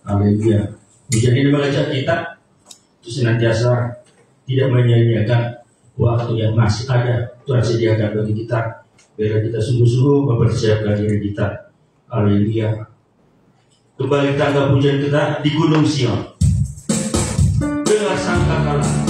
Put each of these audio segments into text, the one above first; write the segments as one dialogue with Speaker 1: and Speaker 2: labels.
Speaker 1: Haleluya. Pujian ini mengajak kita untuk senantiasa tidak menyanyiakan waktu yang masih ada Tuhan sediakan bagi kita, biar kita sungguh-sungguh mempersiapkan diri kita. Haleluya. Kembali tangga pujian kita di Gunung Sion dengan sangkakala.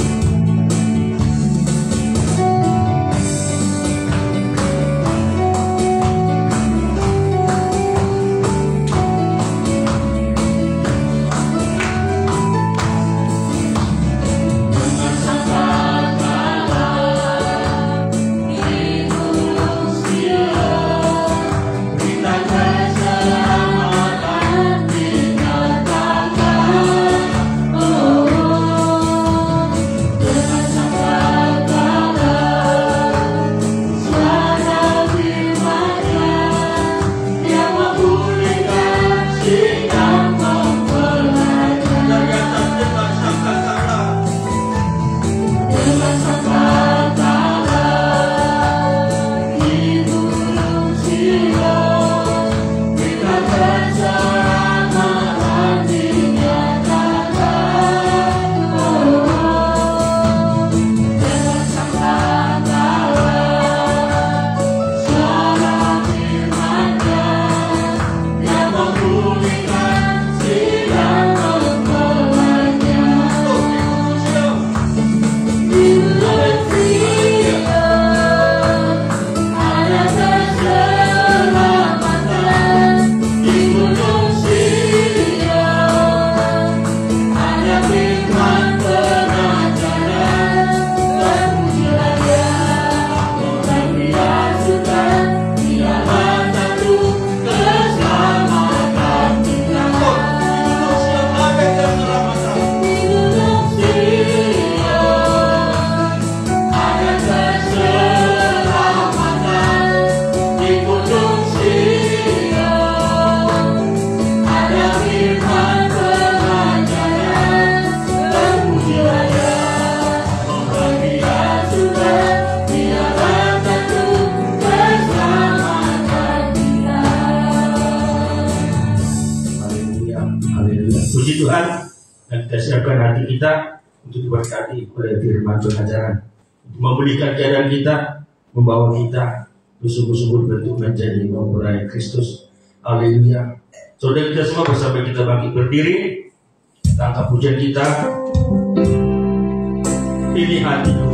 Speaker 1: kita siapkan hati kita untuk diberkati oleh firman pengajaran, untuk memulihkan keadaan kita, membawa kita bersungguh-sungguh bentuk menjadi mempelai Kristus. Haleluya. Saudara kita semua bersama kita bangkit berdiri, kita angkat pujian kita. Ini hatiku.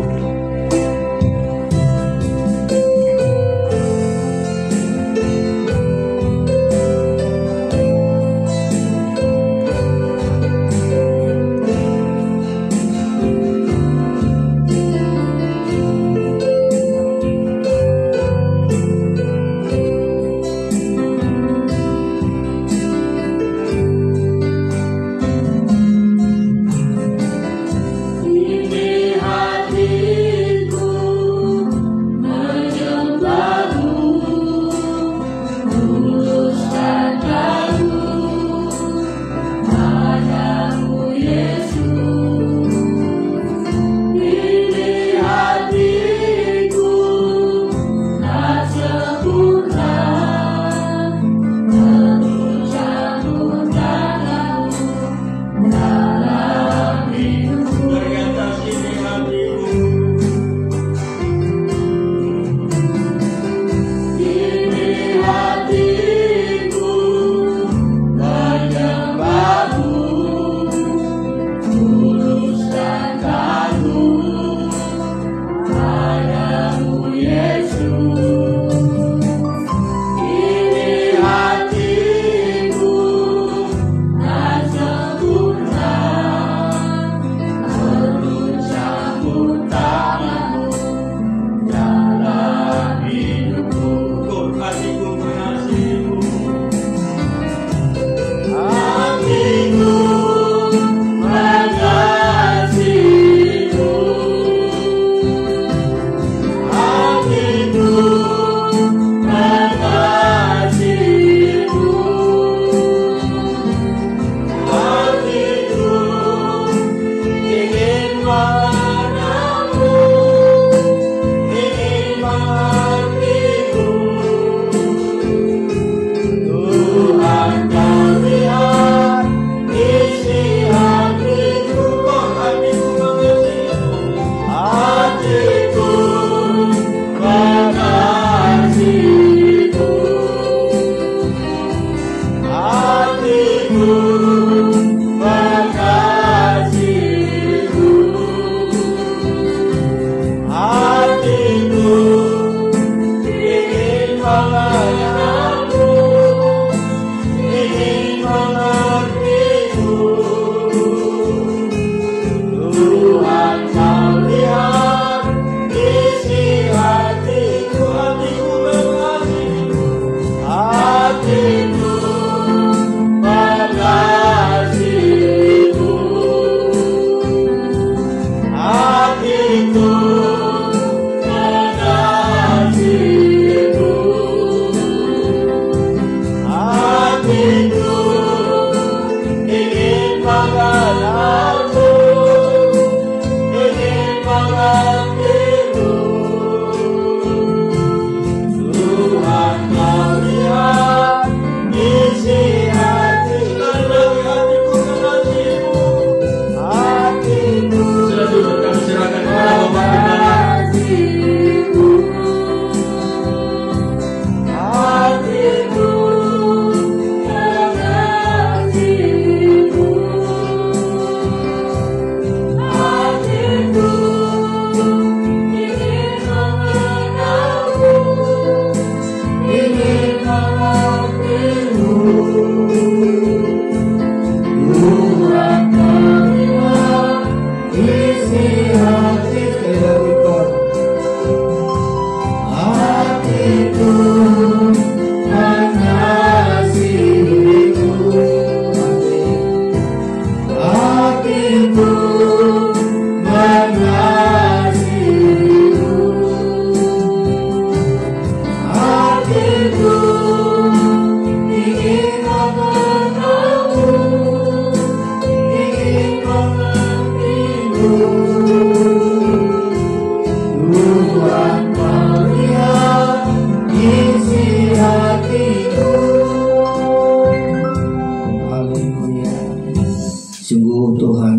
Speaker 2: Sungguh Tuhan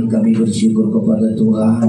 Speaker 2: bersyukur kepada Tuhan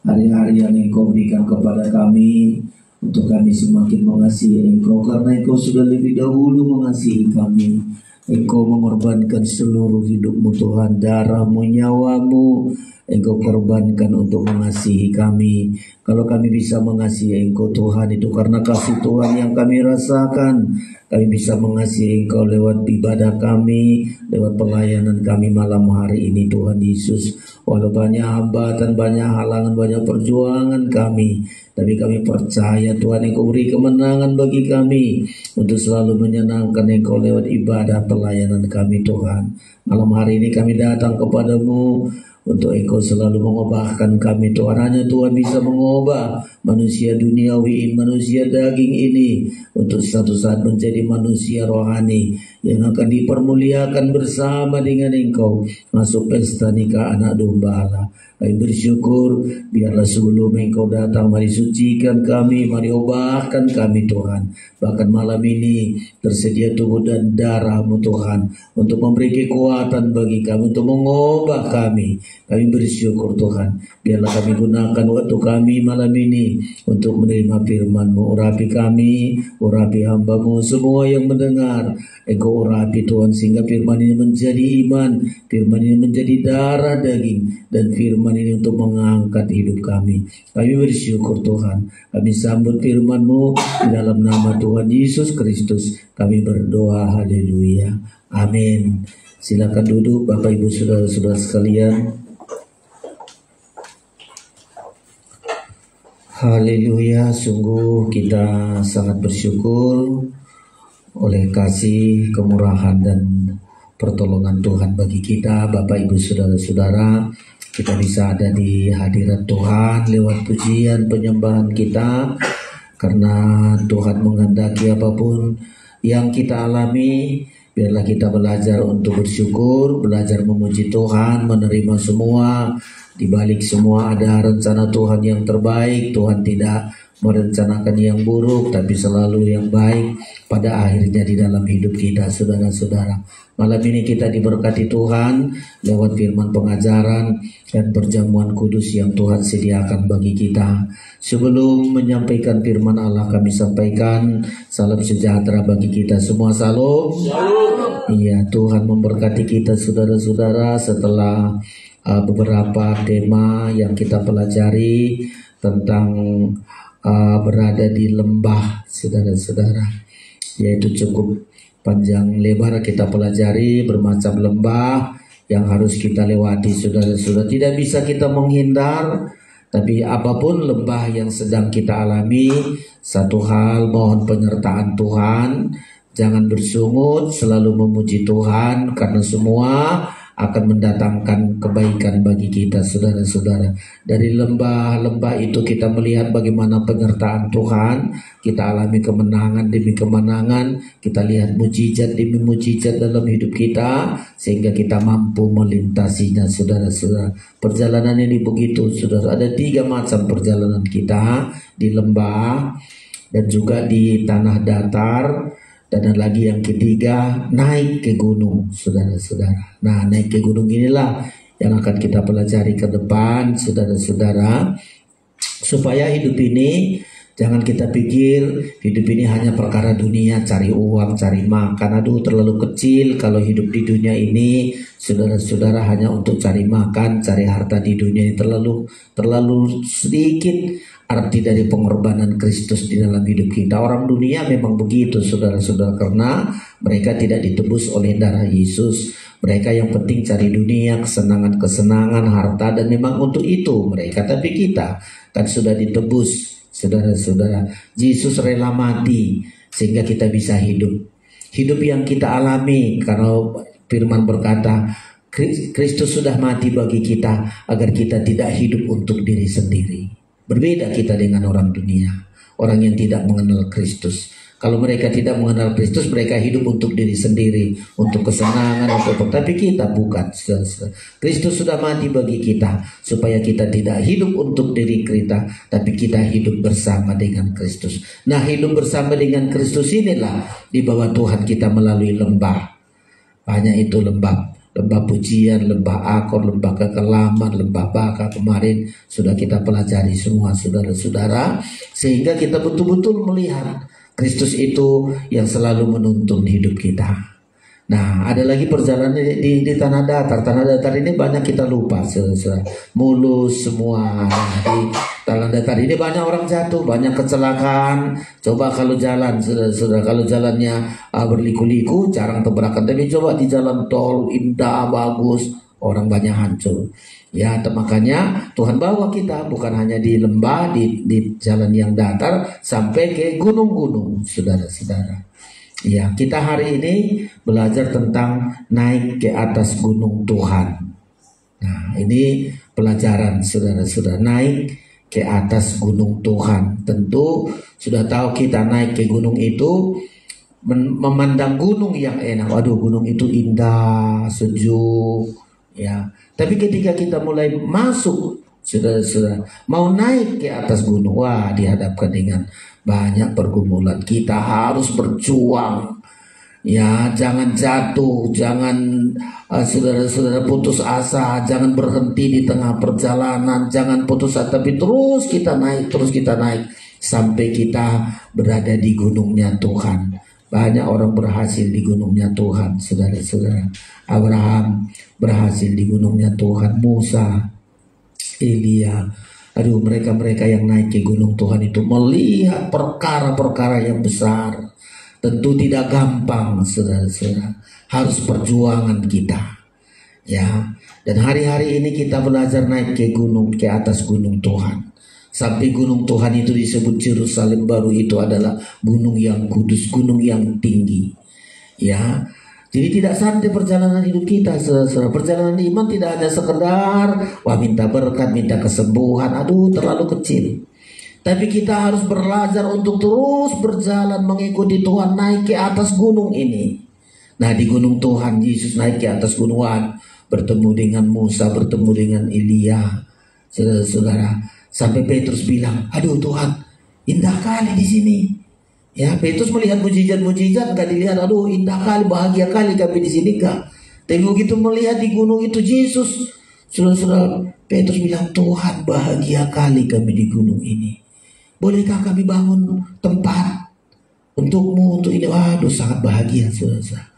Speaker 2: hari-hari yang Engkau berikan kepada kami, untuk kami semakin mengasihi Engkau, karena Engkau sudah lebih dahulu mengasihi kami. Engkau mengorbankan seluruh hidupmu Tuhan, darahmu, nyawamu Engkau korbankan untuk mengasihi kami. Kalau kami bisa mengasihi Engkau Tuhan, itu karena kasih Tuhan yang kami rasakan. Kami bisa mengasihi Engkau lewat ibadah kami, lewat pelayanan kami malam hari ini Tuhan Yesus. Walau banyak hambatan, banyak halangan, banyak perjuangan kami, tapi kami percaya Tuhan Engkau beri kemenangan bagi kami untuk selalu menyenangkan Engkau lewat ibadah pelayanan kami Tuhan. Malam hari ini kami datang kepadamu untuk Engkau selalu mengubahkan kami Tuhan. Hanya Tuhan bisa mengubah manusia duniawi, manusia daging ini, untuk suatu saat menjadi manusia rohani yang akan dipermuliakan bersama dengan Engkau masuk pesta nikah anak domba Allah. Kami bersyukur, biarlah sebelum Engkau datang, mari sucikan kami, mari ubahkan kami Tuhan. Bahkan malam ini tersedia tubuh dan darah-Mu Tuhan, untuk memberi kekuatan bagi kami, untuk mengubah kami. Kami bersyukur Tuhan, biarlah kami gunakan waktu kami malam ini untuk menerima firman-Mu. Urapi kami, urapi hamba-Mu, semua yang mendengar Engkau urapi Tuhan, sehingga firman ini menjadi iman, firman ini menjadi darah daging, dan firman ini untuk mengangkat hidup kami. Kami bersyukur Tuhan, kami sambut firman-Mu di dalam nama Tuhan Yesus Kristus. Kami berdoa, haleluya, amin. Silakan duduk Bapak Ibu saudara-saudara sekalian. Haleluya, sungguh kita sangat bersyukur oleh kasih, kemurahan dan pertolongan Tuhan bagi kita. Bapak Ibu saudara-saudara, kita bisa ada di hadirat Tuhan lewat pujian penyembahan kita, karena Tuhan menghendaki apapun yang kita alami, biarlah kita belajar untuk bersyukur, belajar memuji Tuhan, menerima semua. Di balik semua ada rencana Tuhan yang terbaik. Tuhan tidak merencanakan yang buruk, tapi selalu yang baik pada akhirnya di dalam hidup kita, saudara-saudara. Malam ini kita diberkati Tuhan lewat firman pengajaran dan perjamuan kudus yang Tuhan sediakan bagi kita. Sebelum menyampaikan firman Allah, kami sampaikan salam sejahtera bagi kita semua. Salam. Iya, Tuhan memberkati kita saudara-saudara. Setelah beberapa tema yang kita pelajari tentang berada di lembah, saudara-saudara, yaitu cukup panjang lebar kita pelajari bermacam lembah yang harus kita lewati, saudara-saudara. Tidak bisa kita menghindar, tapi apapun lembah yang sedang kita alami, satu hal, mohon penyertaan Tuhan. Jangan bersungut, selalu memuji Tuhan, karena semua akan mendatangkan kebaikan bagi kita, saudara-saudara. Dari lembah-lembah itu kita melihat bagaimana penyertaan Tuhan. Kita alami kemenangan demi kemenangan, kita lihat mujizat demi mujizat dalam hidup kita, sehingga kita mampu melintasinya, saudara-saudara. Perjalanan ini begitu, saudara. Ada 3 macam perjalanan kita, di lembah dan juga di tanah datar. Dan ada lagi yang ketiga, naik ke gunung, saudara-saudara. Nah, naik ke gunung inilah yang akan kita pelajari ke depan, saudara-saudara. Supaya hidup ini, jangan kita pikir hidup ini hanya perkara dunia, cari uang, cari makan. Aduh, terlalu kecil kalau hidup di dunia ini, saudara-saudara, hanya untuk cari makan, cari harta di dunia ini. Terlalu sedikit arti dari pengorbanan Kristus di dalam hidup kita. Orang dunia memang begitu, saudara-saudara, karena mereka tidak ditebus oleh darah Yesus. Mereka yang penting cari dunia, kesenangan-kesenangan, harta, dan memang untuk itu mereka. Tapi kita kan sudah ditebus, saudara-saudara. Yesus rela mati sehingga kita bisa hidup. Hidup yang kita alami, karena firman berkata, Kristus sudah mati bagi kita agar kita tidak hidup untuk diri sendiri. Berbeda kita dengan orang dunia, orang yang tidak mengenal Kristus. Kalau mereka tidak mengenal Kristus, mereka hidup untuk diri sendiri, untuk kesenangan, tapi kita bukan. Kristus sudah mati bagi kita, supaya kita tidak hidup untuk diri kita, tapi kita hidup bersama dengan Kristus. Nah, hidup bersama dengan Kristus inilah di bawah Tuhan kita melalui lembah. Banyak itu lembah. lembah pujian, lembah akor, lembah kekelaman, lembah baka kemarin sudah kita pelajari semua saudara-saudara, sehingga kita betul-betul melihat Kristus itu yang selalu menuntun hidup kita. Nah, ada lagi perjalanan di tanah datar. Tanah datar ini banyak kita lupa, mulus semua. Di tanah datar ini banyak orang jatuh, banyak kecelakaan. Coba kalau jalan, kalau jalannya berliku-liku, jarang tabrakan. Tapi coba di jalan tol indah, bagus, orang banyak hancur. Ya, makanya Tuhan bawa kita bukan hanya di lembah, di jalan yang datar, sampai ke gunung-gunung, saudara-saudara. Ya, kita hari ini belajar tentang naik ke atas gunung Tuhan. Nah, ini pelajaran saudara-saudara, naik ke atas gunung Tuhan. Tentu sudah tahu kita naik ke gunung itu memandang gunung yang enak. Waduh, gunung itu indah, sejuk, ya. Tapi ketika kita mulai masuk, saudara-saudara, mau naik ke atas gunung, wah, dihadapkan dengan banyak pergumulan. Kita harus berjuang, ya, jangan jatuh, jangan saudara-saudara putus asa, jangan berhenti di tengah perjalanan, jangan putus asa, tapi terus kita naik sampai kita berada di gunungnya Tuhan. Banyak orang berhasil di gunungnya Tuhan, saudara-saudara. Abraham berhasil di gunungnya Tuhan, Musa, Elia. Aduh, mereka-mereka yang naik ke gunung Tuhan itu melihat perkara-perkara yang besar. Tentu tidak gampang, saudara-saudara. Harus perjuangan kita, ya. Dan hari-hari ini kita belajar naik ke gunung, ke atas gunung Tuhan. Sampai gunung Tuhan itu disebut Yerusalem baru, itu adalah gunung yang kudus, gunung yang tinggi, ya. Jadi tidak santai perjalanan hidup kita, saudara. Perjalanan iman tidak hanya sekedar wah minta berkat, minta kesembuhan, aduh terlalu kecil. Tapi kita harus belajar untuk terus berjalan mengikuti Tuhan naik ke atas gunung ini. Nah, di gunung Tuhan Yesus naik ke atas gunungan, bertemu dengan Musa, bertemu dengan Elia, saudara-saudara. Sampai Petrus bilang, aduh Tuhan, indah kali di sini. Ya, Petrus melihat mujizat-mujizat, gak dilihat, aduh indah kali, bahagia kali kami di sini, gak. Tapi begitu melihat di gunung itu Yesus, saudara-saudara, Petrus bilang, Tuhan, bahagia kali kami di gunung ini. Bolehkah kami bangun tempat untukmu, untuk ini? Waduh, sangat bahagia, saudara-saudara.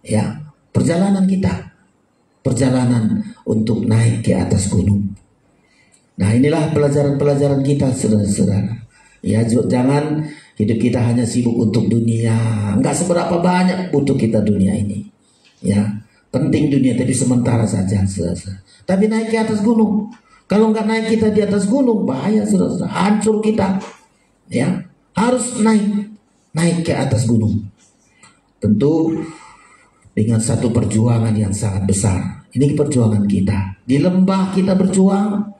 Speaker 2: Ya, perjalanan kita, perjalanan untuk naik ke atas gunung. Nah, inilah pelajaran-pelajaran kita, saudara-saudara. Ya, jangan hidup kita hanya sibuk untuk dunia. Enggak seberapa banyak butuh kita dunia ini, ya. Penting dunia, tapi sementara saja, saudara-saudara. Tapi naik ke atas gunung. Kalau enggak naik kita di atas gunung, bahaya, saudara-saudara. Hancur kita, ya. Harus naik ke atas gunung. Tentu dengan satu perjuangan yang sangat besar. Ini perjuangan kita. Di lembah kita berjuang.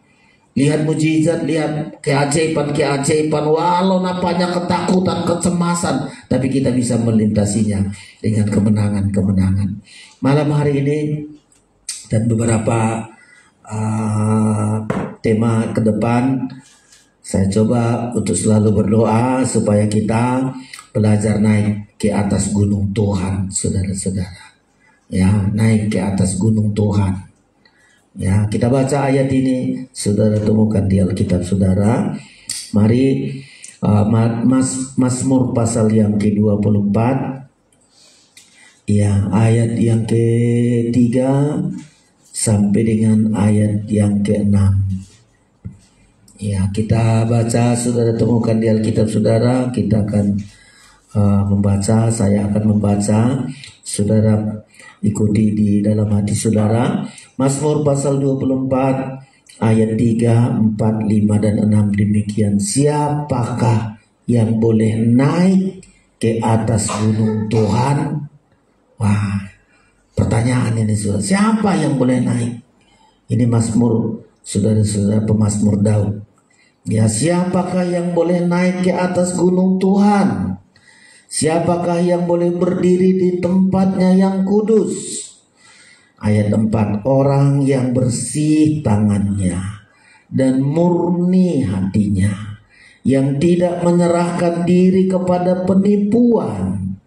Speaker 2: Lihat mujizat, lihat keajaiban, walau nampaknya ketakutan, kecemasan, tapi kita bisa melintasinya dengan kemenangan-kemenangan. Malam hari ini dan beberapa tema ke depan, saya coba untuk selalu berdoa supaya kita belajar naik ke atas gunung Tuhan, saudara-saudara. Ya, naik ke atas gunung Tuhan. Ya, kita baca ayat ini, saudara temukan di Alkitab saudara. Mari Mazmur pasal yang ke-24, ya, ayat yang ke-3 sampai dengan ayat yang ke-6. Ya, kita baca, saudara temukan di Alkitab saudara. Kita akan membaca, saya akan membaca, saudara ikuti di dalam hati saudara. Mazmur pasal 24 ayat 3, 4, 5 dan 6 demikian. Siapakah yang boleh naik ke atas gunung Tuhan? Wah, pertanyaan ini saudara. Siapa yang boleh naik? Ini Mazmur, saudara-saudara, pemazmur Daud. Ya, siapakah yang boleh naik ke atas gunung Tuhan? Siapakah yang boleh berdiri di tempatnya yang kudus? Ayat 4, orang yang bersih tangannya dan murni hatinya, yang tidak menyerahkan diri kepada penipuan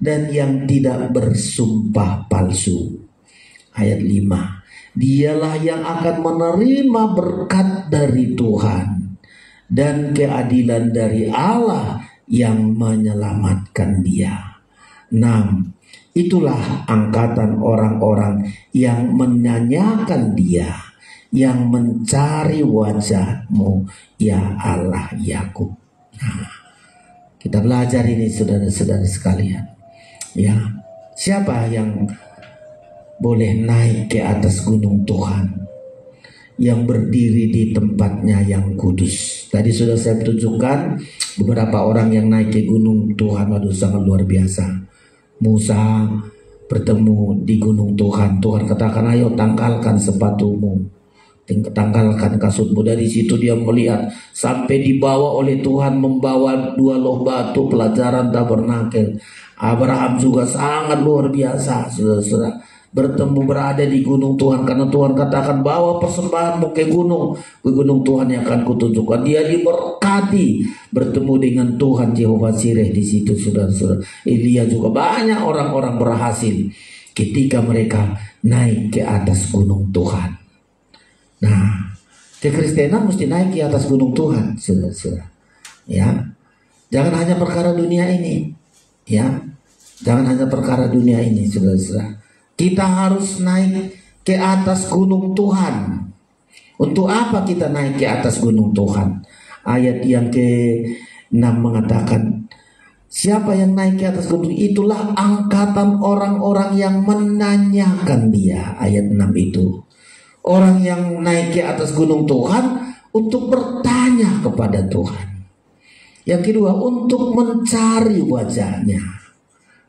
Speaker 2: dan yang tidak bersumpah palsu. ayat 5. Dialah yang akan menerima berkat dari Tuhan dan keadilan dari Allah yang menyelamatkan dia. 6. Itulah angkatan orang-orang yang menanyakan dia, yang mencari wajah-Mu, ya Allah Yakub. Nah, kita belajar ini saudara-saudara sekalian. Ya, siapa yang boleh naik ke atas gunung Tuhan, yang berdiri di tempatnya yang kudus? Tadi sudah saya tunjukkan beberapa orang yang naik ke gunung Tuhan. Waduh, sangat luar biasa. Musa bertemu di gunung Tuhan. Tuhan katakan, ayo tanggalkan sepatumu, tanggalkan kasutmu. Dari situ dia melihat sampai dibawa oleh Tuhan, membawa 2 loh batu pelajaran tabernakel. Abraham juga sangat luar biasa, saudara-saudara, bertemu berada di gunung Tuhan, karena Tuhan katakan bawa persembahanmu ke gunung Tuhan yang akan kutunjukkan. Dia diberkati, bertemu dengan Tuhan Jehovah Sireh di situ, saudara-saudara. Elia juga, banyak orang-orang berhasil ketika mereka naik ke atas gunung Tuhan. Nah, kekristenan mesti naik ke atas gunung Tuhan, saudara-saudara. Ya, jangan hanya perkara dunia ini. Ya, jangan hanya perkara dunia ini, saudara-saudara. Kita harus naik ke atas gunung Tuhan. Untuk apa kita naik ke atas gunung Tuhan? Ayat yang ke-6 mengatakan, siapa yang naik ke atas gunung? Itulah angkatan orang-orang yang menanyakan dia. Ayat 6 itu. Orang yang naik ke atas gunung Tuhan untuk bertanya kepada Tuhan. Yang kedua, untuk mencari wajahnya.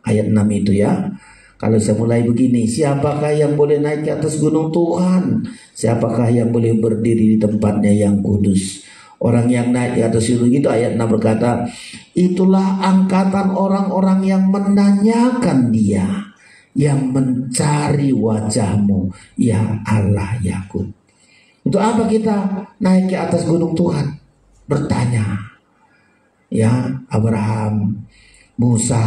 Speaker 2: Ayat 6 itu ya. Kalau saya mulai begini, siapakah yang boleh naik ke atas gunung Tuhan? Siapakah yang boleh berdiri di tempatnya yang kudus? Orang yang naik ke atas gunung itu, ayat 6 berkata, itulah angkatan orang-orang yang menanyakan dia, yang mencari wajah-Mu, ya Allah Yakub. Untuk apa kita naik ke atas gunung Tuhan? Bertanya. Ya, Abraham, Musa,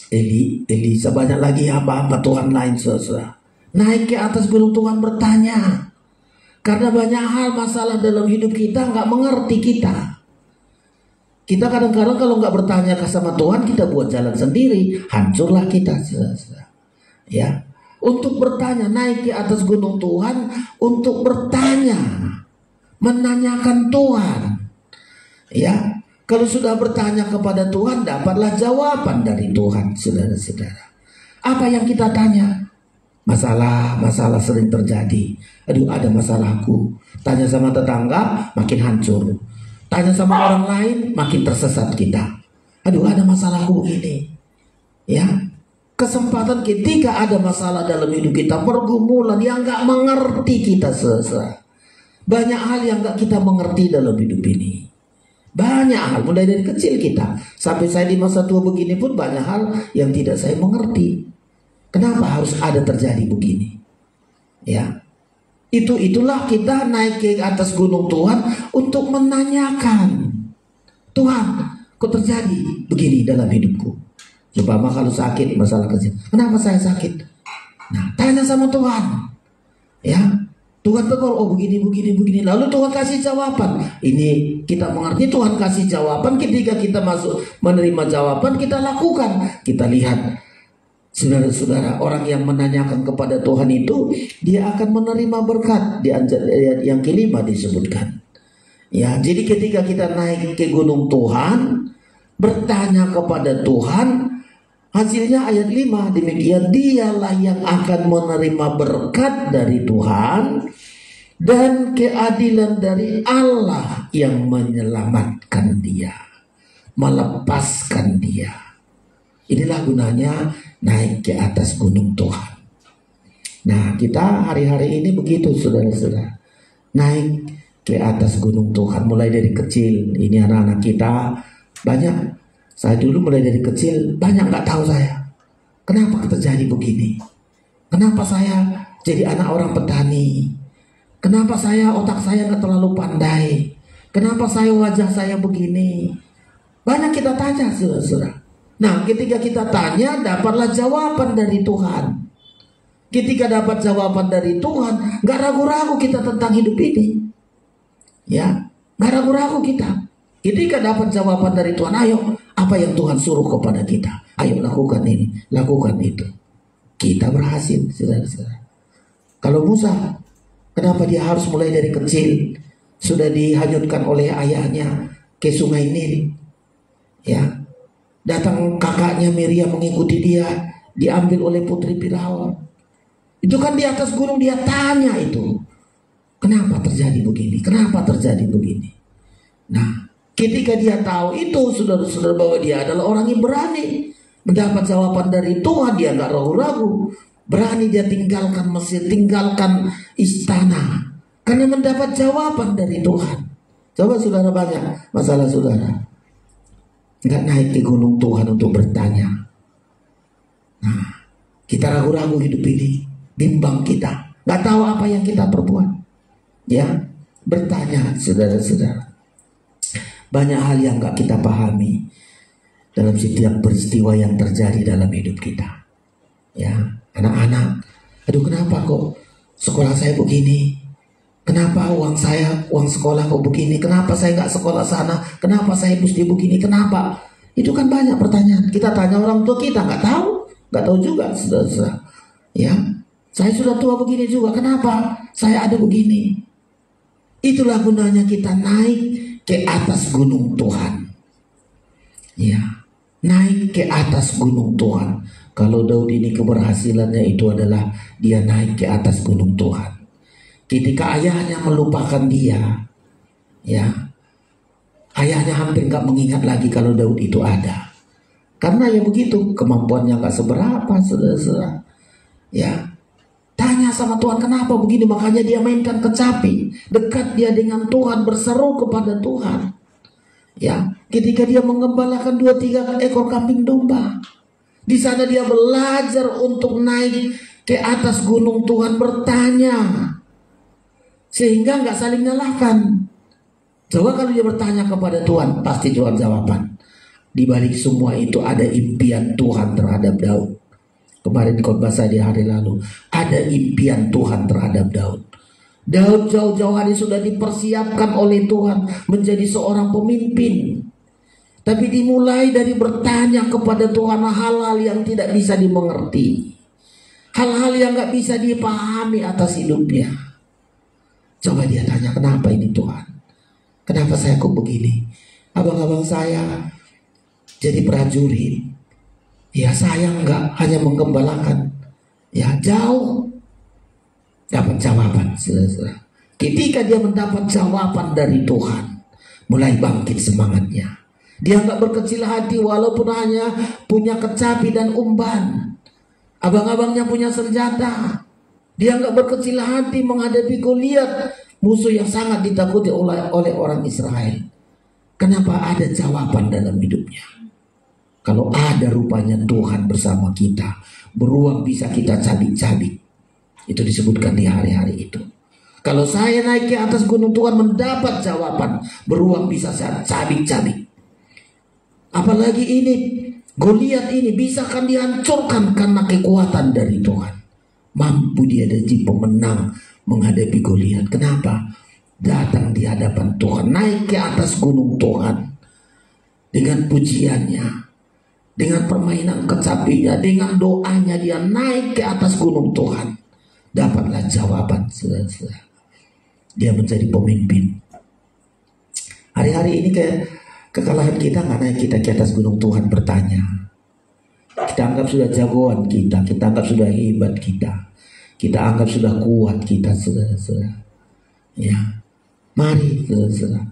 Speaker 2: Elisa, banyak lagi hamba-hamba Tuhan lain, saudara. Naik ke atas gunung Tuhan bertanya. Karena banyak hal masalah dalam hidup kita nggak mengerti kita. Kita kadang-kadang kalau nggak bertanya sama Tuhan, kita buat jalan sendiri, hancurlah kita, saudara. Ya, untuk bertanya, naik ke atas gunung Tuhan untuk bertanya, menanyakan Tuhan. Ya, kalau sudah bertanya kepada Tuhan, dapatlah jawaban dari Tuhan, saudara-saudara. Apa yang kita tanya? Masalah sering terjadi. Aduh, ada masalahku. Tanya sama tetangga, makin hancur. Tanya sama orang lain, makin tersesat kita. Aduh, ada masalahku begini. Ya, kesempatan ketika ada masalah dalam hidup kita, pergumulan yang gak mengerti kita, saudara. Banyak hal yang gak kita mengerti dalam hidup ini. Banyak hal, mulai dari kecil kita sampai saya di masa tua begini pun banyak hal yang tidak saya mengerti. Kenapa harus ada terjadi begini? Ya, itulah kita naik ke atas gunung Tuhan untuk menanyakan, Tuhan, kok terjadi begini dalam hidupku? Coba kalau sakit, masalah kecil, kenapa saya sakit? Nah, tanya sama Tuhan. Ya, Tuhan tegur, oh begini. Lalu Tuhan kasih jawaban. Ini kita mengerti, Tuhan kasih jawaban. Ketika kita masuk menerima jawaban, kita lakukan. Kita lihat, saudara-saudara, orang yang menanyakan kepada Tuhan itu, dia akan menerima berkat. Di ayat yang ke-5 disebutkan. Ya, jadi ketika kita naik ke gunung Tuhan, bertanya kepada Tuhan, hasilnya ayat 5 demikian, dialah yang akan menerima berkat dari Tuhan dan keadilan dari Allah yang menyelamatkan dia, melepaskan dia. Inilah gunanya naik ke atas gunung Tuhan. Nah, kita hari-hari ini begitu, saudara-saudara. Naik ke atas gunung Tuhan mulai dari kecil. Ini anak-anak kita banyak. Saya dulu mulai dari kecil banyak nggak tahu saya. Kenapa terjadi begini? Kenapa saya jadi anak orang petani? Kenapa otak saya nggak terlalu pandai? Kenapa wajah saya begini? Banyak kita tanya, saudara. Nah, ketika kita tanya, dapatlah jawaban dari Tuhan. ketika dapat jawaban dari Tuhan, gak ragu-ragu kita tentang hidup ini. Ya, gak ragu-ragu kita. Ketika dapat jawaban dari Tuhan, ayo, apa yang Tuhan suruh kepada kita? Ayo lakukan ini, lakukan itu. Kita berhasil, saudara-saudara. Kalau Musa, kenapa dia harus mulai dari kecil? Sudah dihanyutkan oleh ayahnya ke sungai Nil. Ya, datang kakaknya Miriam mengikuti dia, diambil oleh putri Firaun. Itu kan di atas gunung dia tanya itu, kenapa terjadi begini? Kenapa terjadi begini? Nah, ketika dia tahu itu, saudara-saudara, bahwa dia adalah orang yang berani mendapat jawaban dari Tuhan, dia nggak ragu-ragu, berani dia tinggalkan Mesir, tinggalkan istana, karena mendapat jawaban dari Tuhan. Coba saudara, banyak masalah saudara nggak naik ke gunung Tuhan untuk bertanya. Nah, kita ragu-ragu hidup ini, bimbang kita, nggak tahu apa yang kita perbuat. Ya, bertanya saudara-saudara. Banyak hal yang nggak kita pahami dalam setiap peristiwa yang terjadi dalam hidup kita. Ya, anak-anak, aduh kenapa kok sekolah saya begini? Kenapa uang sekolah kok begini? Kenapa saya nggak sekolah sana? Kenapa saya mesti begini? Kenapa? Itu kan banyak pertanyaan. Kita tanya orang tua kita, nggak tahu juga, saudara-saudara. Ya, saya sudah tua begini juga. Kenapa saya ada begini? Itulah gunanya kita naik ke atas gunung Tuhan. Ya, naik ke atas gunung Tuhan. Kalau Daud ini keberhasilannya itu adalah dia naik ke atas gunung Tuhan. Ketika ayahnya melupakan dia, ya, ayahnya hampir nggak mengingat lagi kalau Daud itu ada. Karena ya begitu, kemampuannya nggak seberapa, saudara-saudara. Ya, tanya sama Tuhan kenapa begini, makanya dia mainkan kecapi, dekat dia dengan Tuhan, berseru kepada Tuhan. Ya, ketika dia mengembalakan 2-3 ekor kambing domba, di sana dia belajar untuk naik ke atas gunung Tuhan, bertanya, sehingga nggak saling nyalahkan. Coba kalau dia bertanya kepada Tuhan, pasti Tuhan jawaban. Di balik semua itu ada impian Tuhan terhadap Daud. Kemarin khotbah saya di hari lalu, ada impian Tuhan terhadap Daud. Daud jauh-jauh hari sudah dipersiapkan oleh Tuhan menjadi seorang pemimpin. Tapi dimulai dari bertanya kepada Tuhan hal-hal yang tidak bisa dimengerti, hal-hal yang gak bisa dipahami atas hidupnya. Coba dia tanya, kenapa ini Tuhan? Kenapa saya kok begini? Abang-abang saya jadi prajurit, ya saya nggak hanya menggembalakan, ya jauh. Dapat jawaban, saudara. Ketika dia mendapat jawaban dari Tuhan, mulai bangkit semangatnya. Dia nggak berkecil hati walaupun hanya punya kecapi dan umban. Abang-abangnya punya senjata. Dia nggak berkecil hati menghadapi Goliat, musuh yang sangat ditakuti oleh orang Israel. Kenapa? Ada jawaban dalam hidupnya. Kalau ada rupanya Tuhan bersama kita, beruang bisa kita cabik-cabik. Itu disebutkan di hari-hari itu. Kalau saya naik ke atas gunung Tuhan mendapat jawaban, beruang bisa saya cabik-cabik. Apalagi ini, Goliat ini bisa kan dihancurkan karena kekuatan dari Tuhan. Mampu dia jadi pemenang menghadapi Goliat. Kenapa? Datang di hadapan Tuhan, naik ke atas gunung Tuhan dengan pujiannya, dengan permainan kecapinya, dengan doanya dia naik ke atas gunung Tuhan. Dapatlah jawaban, saudara-saudara. Dia menjadi pemimpin. Hari-hari ini kekalahan kita nggak naik kita ke atas gunung Tuhan bertanya. Kita anggap sudah jagoan kita anggap sudah hebat kita anggap sudah kuat kita, saudara-saudara. Ya, mari saudara-saudara,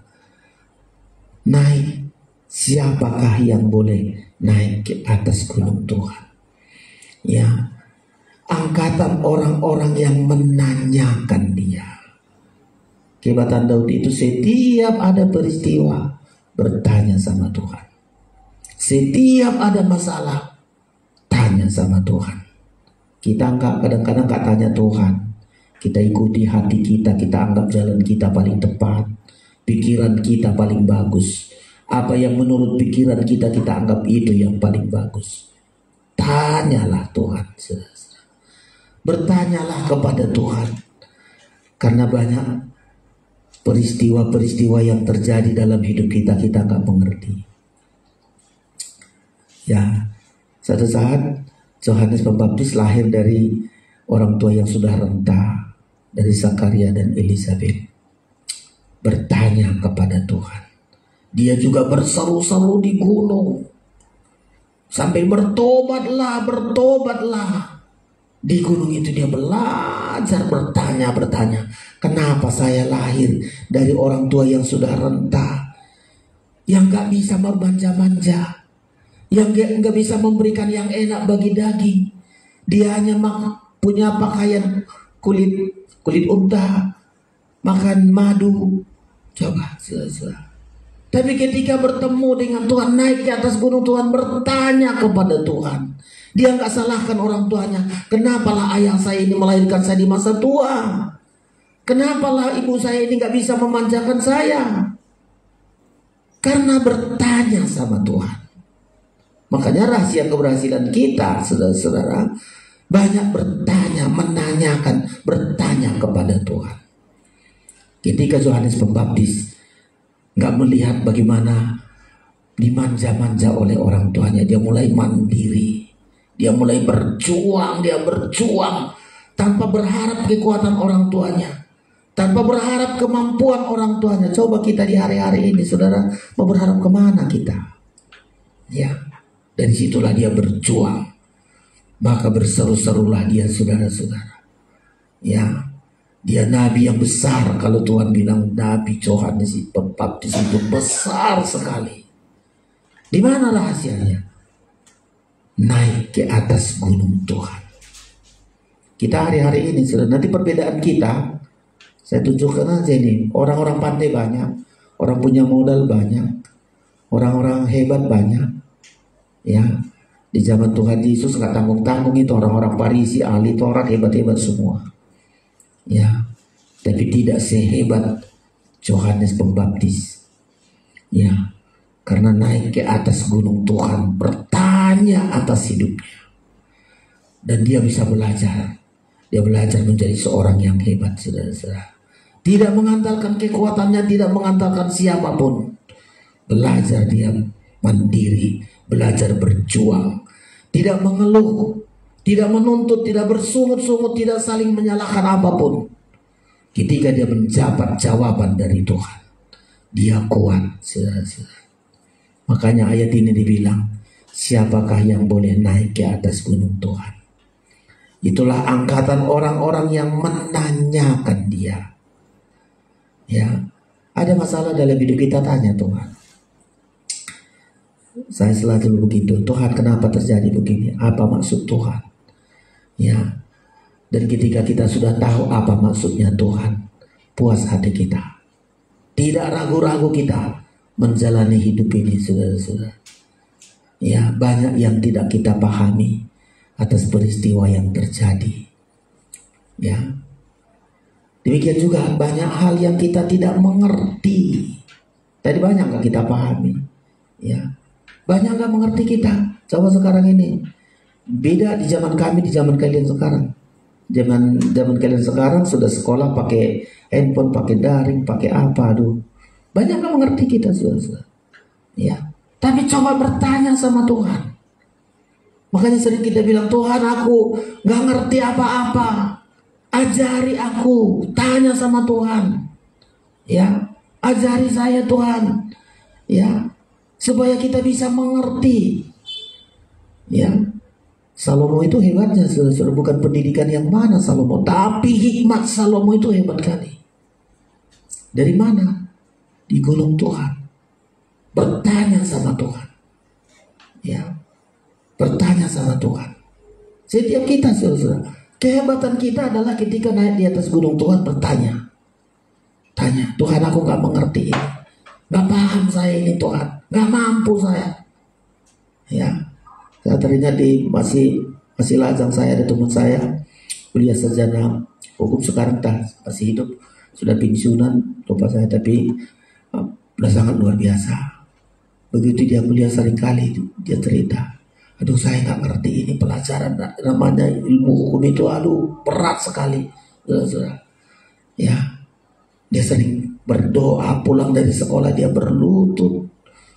Speaker 2: naik. Siapakah yang boleh naik ke atas gunung Tuhan? Ya, angkatan orang-orang yang menanyakan dia. Kehebatan Daud itu setiap ada peristiwa bertanya sama Tuhan. Setiap ada masalah tanya sama Tuhan. Kita kadang-kadang nggak tanya Tuhan. Kita ikuti hati kita anggap jalan kita paling tepat, pikiran kita paling bagus. Apa yang menurut pikiran kita anggap itu yang paling bagus. Tanyalah Tuhan, saudara. Bertanyalah kepada Tuhan. Karena banyak peristiwa-peristiwa yang terjadi dalam hidup kita nggak mengerti. Ya, suatu saat Yohanes Pembaptis lahir dari orang tua yang sudah renta, dari Zakaria dan Elizabeth. Bertanya kepada Tuhan. Dia juga berseru-seru di gunung. Sampai bertobatlah. Di gunung itu dia belajar bertanya. Kenapa saya lahir dari orang tua yang sudah renta, yang gak bisa memanja-manja, yang gak bisa memberikan yang enak bagi daging. Dia hanya punya pakaian kulit unta, makan madu. Coba. Tapi ketika bertemu dengan Tuhan, naik ke atas gunung, Tuhan bertanya kepada Tuhan. Dia nggak salahkan orang tuanya. Kenapalah ayah saya ini melahirkan saya di masa tua? Kenapalah ibu saya ini nggak bisa memanjakan saya? Karena bertanya sama Tuhan. Makanya rahasia keberhasilan kita, saudara-saudara, banyak bertanya, menanyakan, bertanya kepada Tuhan. Ketika Yohanes Pembaptis nggak melihat bagaimana dimanja-manja oleh orang tuanya, dia mulai mandiri. Dia mulai berjuang tanpa berharap kekuatan orang tuanya, tanpa berharap kemampuan orang tuanya. Coba kita di hari-hari ini, saudara, mau berharap kemana kita? Ya, dari situlah dia berjuang. Maka berseru-serulah dia, saudara-saudara. Ya, dia nabi yang besar. Kalau Tuhan bilang Nabi Yohanes Pembaptis itu besar sekali. Di mana rahasianya? Naik ke atas gunung Tuhan. Kita hari-hari ini, saudara, nanti perbedaan kita saya tunjukkan aja ini. Orang-orang pandai banyak, orang punya modal banyak, orang-orang hebat banyak. Ya, di zaman Tuhan Yesus nggak tanggung-tanggung itu orang-orang Farisi, ahli Taurat, hebat-hebat semua. Ya, tapi tidak sehebat Yohanes Pembaptis. Ya, karena naik ke atas gunung Tuhan, bertanya atas hidupnya. Dan dia bisa belajar. Dia belajar menjadi seorang yang hebat, saudara-saudara. Tidak mengandalkan kekuatannya, tidak mengandalkan siapapun. Belajar dia mandiri, belajar berjuang. Tidak mengeluh, tidak menuntut, tidak bersungut-sungut, tidak saling menyalahkan apapun. Ketika dia mendapat jawaban dari Tuhan, dia kuat, saudara-saudara. Makanya ayat ini dibilang, siapakah yang boleh naik ke atas gunung Tuhan? Itulah angkatan orang-orang yang menanyakan dia. Ya, ada masalah dalam hidup kita, tanya Tuhan. Saya selalu begitu, Tuhan kenapa terjadi begini? Apa maksud Tuhan? Ya, dan ketika kita sudah tahu apa maksudnya Tuhan, puas hati kita. Tidak ragu-ragu kita menjalani hidup ini, saudara-saudara. Ya, banyak yang tidak kita pahami atas peristiwa yang terjadi. Ya, demikian juga banyak hal yang kita tidak mengerti. Tadi banyak nggak kita pahami. Ya, banyak nggak mengerti kita. Coba sekarang ini beda di zaman kami, di zaman kalian sekarang. Zaman kalian sekarang sudah sekolah pakai handphone, pakai daring, pakai apa, aduh. Banyak yang mengerti kita, saudara. Ya, tapi coba bertanya sama Tuhan. Makanya sering kita bilang, Tuhan aku gak ngerti apa-apa, ajari aku. Tanya sama Tuhan. Ya, ajari saya Tuhan. Ya, supaya kita bisa mengerti. Ya, Salomo itu hebatnya, saudara. Bukan pendidikan yang mana Salomo, tapi hikmat Salomo itu hebat kali. Dari mana? Di gunung Tuhan. Bertanya sama Tuhan. Ya, bertanya sama Tuhan. Setiap kita, saudara, kehebatan kita adalah ketika naik di atas gunung Tuhan, bertanya. Tanya, Tuhan aku gak mengerti ini, gak paham saya ini Tuhan, gak mampu saya. Ya, saya teringat masih lajang saya, ada teman saya kuliah sarjana hukum, sekarang masih hidup, sudah pensiunan, lupa saya, tapi sudah sangat luar biasa. Begitu dia kuliah seringkali dia cerita, Aduh, saya nggak ngerti ini pelajaran namanya ilmu hukum itu, aduh berat sekali. Saudara. Ya, dia sering berdoa, pulang dari sekolah dia berlutut.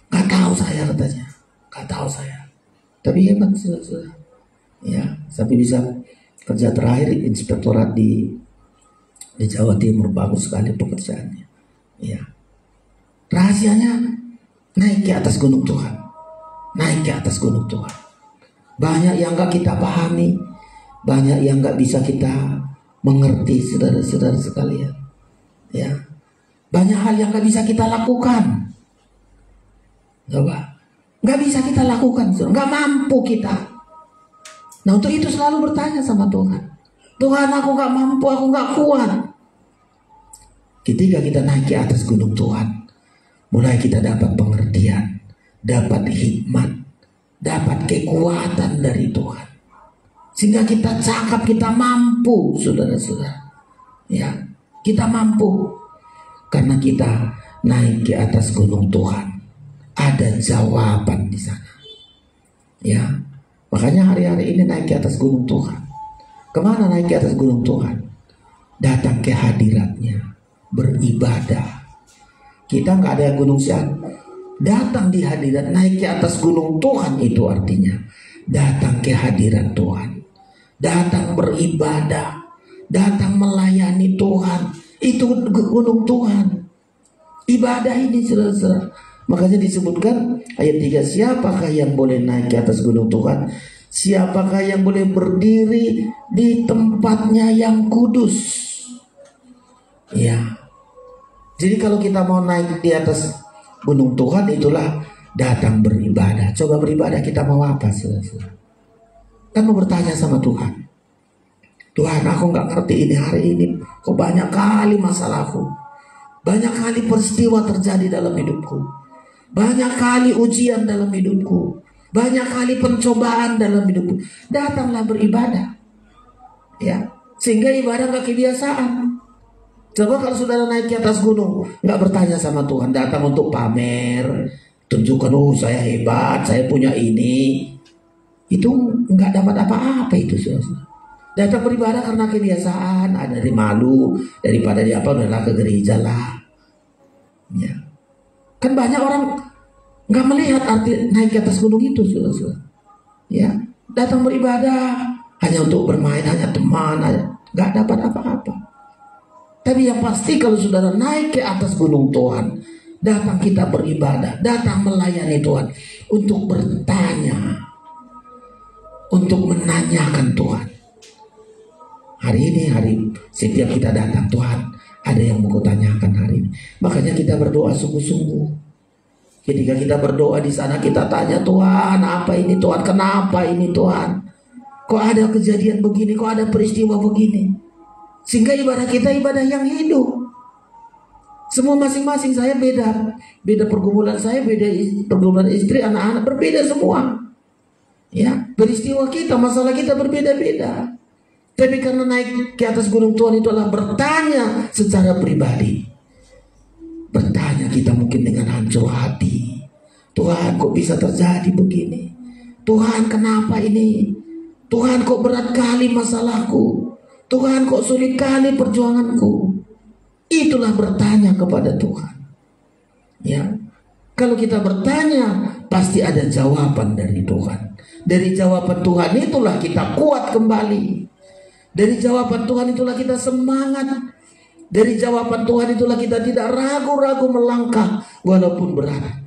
Speaker 2: Nggak tahu saya katanya, nggak tahu saya. Tapi hebat, saudara. Ya, sampai bisa kerja terakhir inspektorat di Jawa Timur, bagus sekali pekerjaannya. Ya, rahasianya naik ke atas gunung Tuhan, naik ke atas gunung Tuhan. Banyak yang nggak kita pahami, banyak yang nggak bisa kita mengerti, saudara-saudara sekalian. Ya, banyak hal yang nggak bisa kita lakukan. Coba, nggak bisa kita lakukan, nggak mampu kita. Nah, untuk itu selalu bertanya sama Tuhan. Tuhan, aku nggak mampu, aku nggak kuat. Ketika kita naik ke atas gunung Tuhan, mulai kita dapat pengertian, dapat hikmat, dapat kekuatan dari Tuhan. Sehingga kita cakap, kita mampu, saudara-saudara. Ya, kita mampu. Karena kita naik ke atas gunung Tuhan. Ada jawaban di sana. Ya, makanya hari-hari ini naik ke atas gunung Tuhan. Kemana naik ke atas gunung Tuhan? Datang ke hadiratnya, beribadah. Kita nggak ada gunung siang. Datang di hadirat, naik ke atas gunung Tuhan itu artinya datang ke hadirat Tuhan, datang beribadah, datang melayani Tuhan. Itu gunung Tuhan. Ibadah ini, saudara-saudara. Makanya disebutkan ayat 3, siapakah yang boleh naik ke atas gunung Tuhan? Siapakah yang boleh berdiri di tempatnya yang kudus? Ya. Jadi kalau kita mau naik di atas gunung Tuhan, itulah datang beribadah. Coba beribadah, kita mau apa, saudara-saudara? Kan mau bertanya sama Tuhan. Tuhan, aku nggak ngerti ini hari ini. Kok banyak kali masalahku, banyak kali peristiwa terjadi dalam hidupku, banyak kali ujian dalam hidupku, banyak kali pencobaan dalam hidupku. Datanglah beribadah. Ya, sehingga ibadah nggak kebiasaan. Coba kalau saudara naik ke atas gunung, nggak bertanya sama Tuhan, datang untuk pamer, tunjukkan, oh saya hebat, saya punya ini. Itu nggak dapat apa-apa itu, saudara. Datang beribadah karena kebiasaan, ada dari malu, daripada di apa, udahlah ke gereja lah. Ya. Kan banyak orang nggak melihat arti naik ke atas gunung itu, saudara. Ya, datang beribadah hanya untuk bermain, hanya teman, nggak dapat apa-apa. Tapi yang pasti kalau saudara naik ke atas gunung Tuhan, datang kita beribadah, datang melayani Tuhan, untuk bertanya, untuk menanyakan Tuhan. Hari ini, setiap kita datang, Tuhan, ada yang mau kutanyakan hari ini. Makanya kita berdoa sungguh-sungguh. Ketika kita berdoa di sana, kita tanya, Tuhan, apa ini Tuhan? Kenapa ini Tuhan? Kok ada kejadian begini? Kok ada peristiwa begini? Sehingga ibadah kita ibadah yang hidup. Semua masing-masing, saya beda pergumulan saya, beda pergumulan istri, anak-anak berbeda semua. Ya, peristiwa kita, masalah kita berbeda-beda. Tapi karena naik ke atas gunung Tuhan itu adalah bertanya secara pribadi. Bertanya kita mungkin dengan hancur hati. Tuhan, kok bisa terjadi begini? Tuhan, kenapa ini? Tuhan, kok berat kali masalahku? Tuhan, kok sulit kali perjuanganku? Itulah bertanya kepada Tuhan. Ya, kalau kita bertanya, pasti ada jawaban dari Tuhan. Dari jawaban Tuhan itulah kita kuat kembali. Dari jawaban Tuhan itulah kita semangat. Dari jawaban Tuhan itulah kita tidak ragu-ragu melangkah walaupun berat.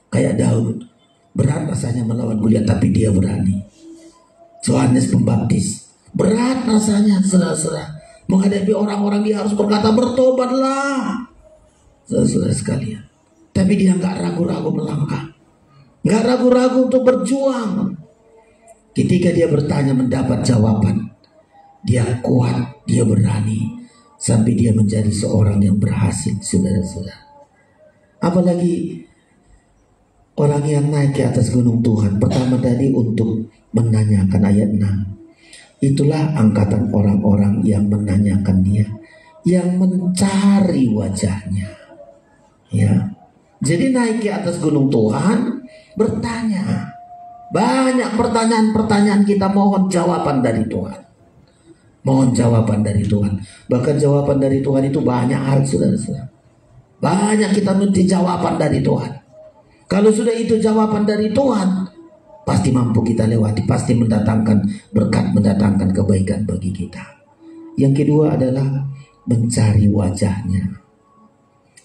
Speaker 2: Kayak Daud, berat rasanya melawan Goliat tapi dia berani. Yohanes Pembaptis, berat rasanya saudara-saudara menghadapi orang-orang, dia harus berkata bertobatlah, saudara-saudara sekalian. Tapi dia nggak ragu-ragu melangkah, nggak ragu-ragu untuk berjuang. Ketika dia bertanya mendapat jawaban, dia kuat, dia berani, sampai dia menjadi seorang yang berhasil, saudara-saudara. Apalagi orang yang naik ke atas gunung Tuhan, pertama tadi untuk menanyakan ayat 6. Itulah angkatan orang-orang yang menanyakan dia, yang mencari wajahnya. Ya, jadi naik ke atas gunung Tuhan, bertanya. Banyak pertanyaan-pertanyaan kita mohon jawaban dari Tuhan. Mohon jawaban dari Tuhan. Bahkan jawaban dari Tuhan itu banyak hal, saudara-saudara. Banyak kita minta jawaban dari Tuhan. Kalau sudah itu jawaban dari Tuhan, pasti mampu kita lewati, pasti mendatangkan berkat, mendatangkan kebaikan bagi kita. Yang kedua adalah mencari wajahnya.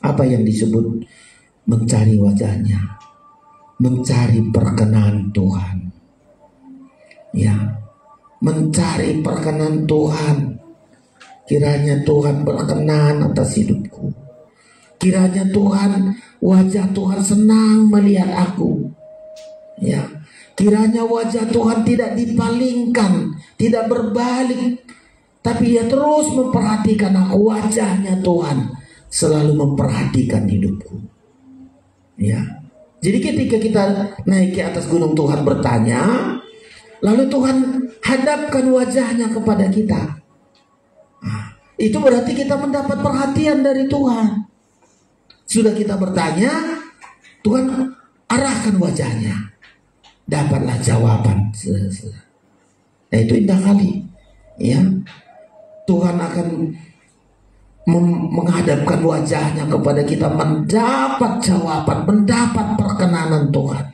Speaker 2: Apa yang disebut mencari wajahnya? Mencari perkenan Tuhan. Ya, mencari perkenan Tuhan. Kiranya Tuhan berkenan atas hidupku. Kiranya Tuhan, wajah Tuhan senang melihat aku. Ya, kiranya wajah Tuhan tidak dipalingkan, tidak berbalik, tapi Ia terus memperhatikan aku. Wajahnya Tuhan selalu memperhatikan hidupku. Ya. Jadi ketika kita naik ke atas gunung, Tuhan bertanya, lalu Tuhan hadapkan wajahnya kepada kita. Nah, itu berarti kita mendapat perhatian dari Tuhan. Sudah kita bertanya, Tuhan arahkan wajahnya, dapatlah jawaban. Nah, itu indah kali. Ya, Tuhan akan menghadapkan wajahnya kepada kita, mendapat jawaban, mendapat perkenanan Tuhan,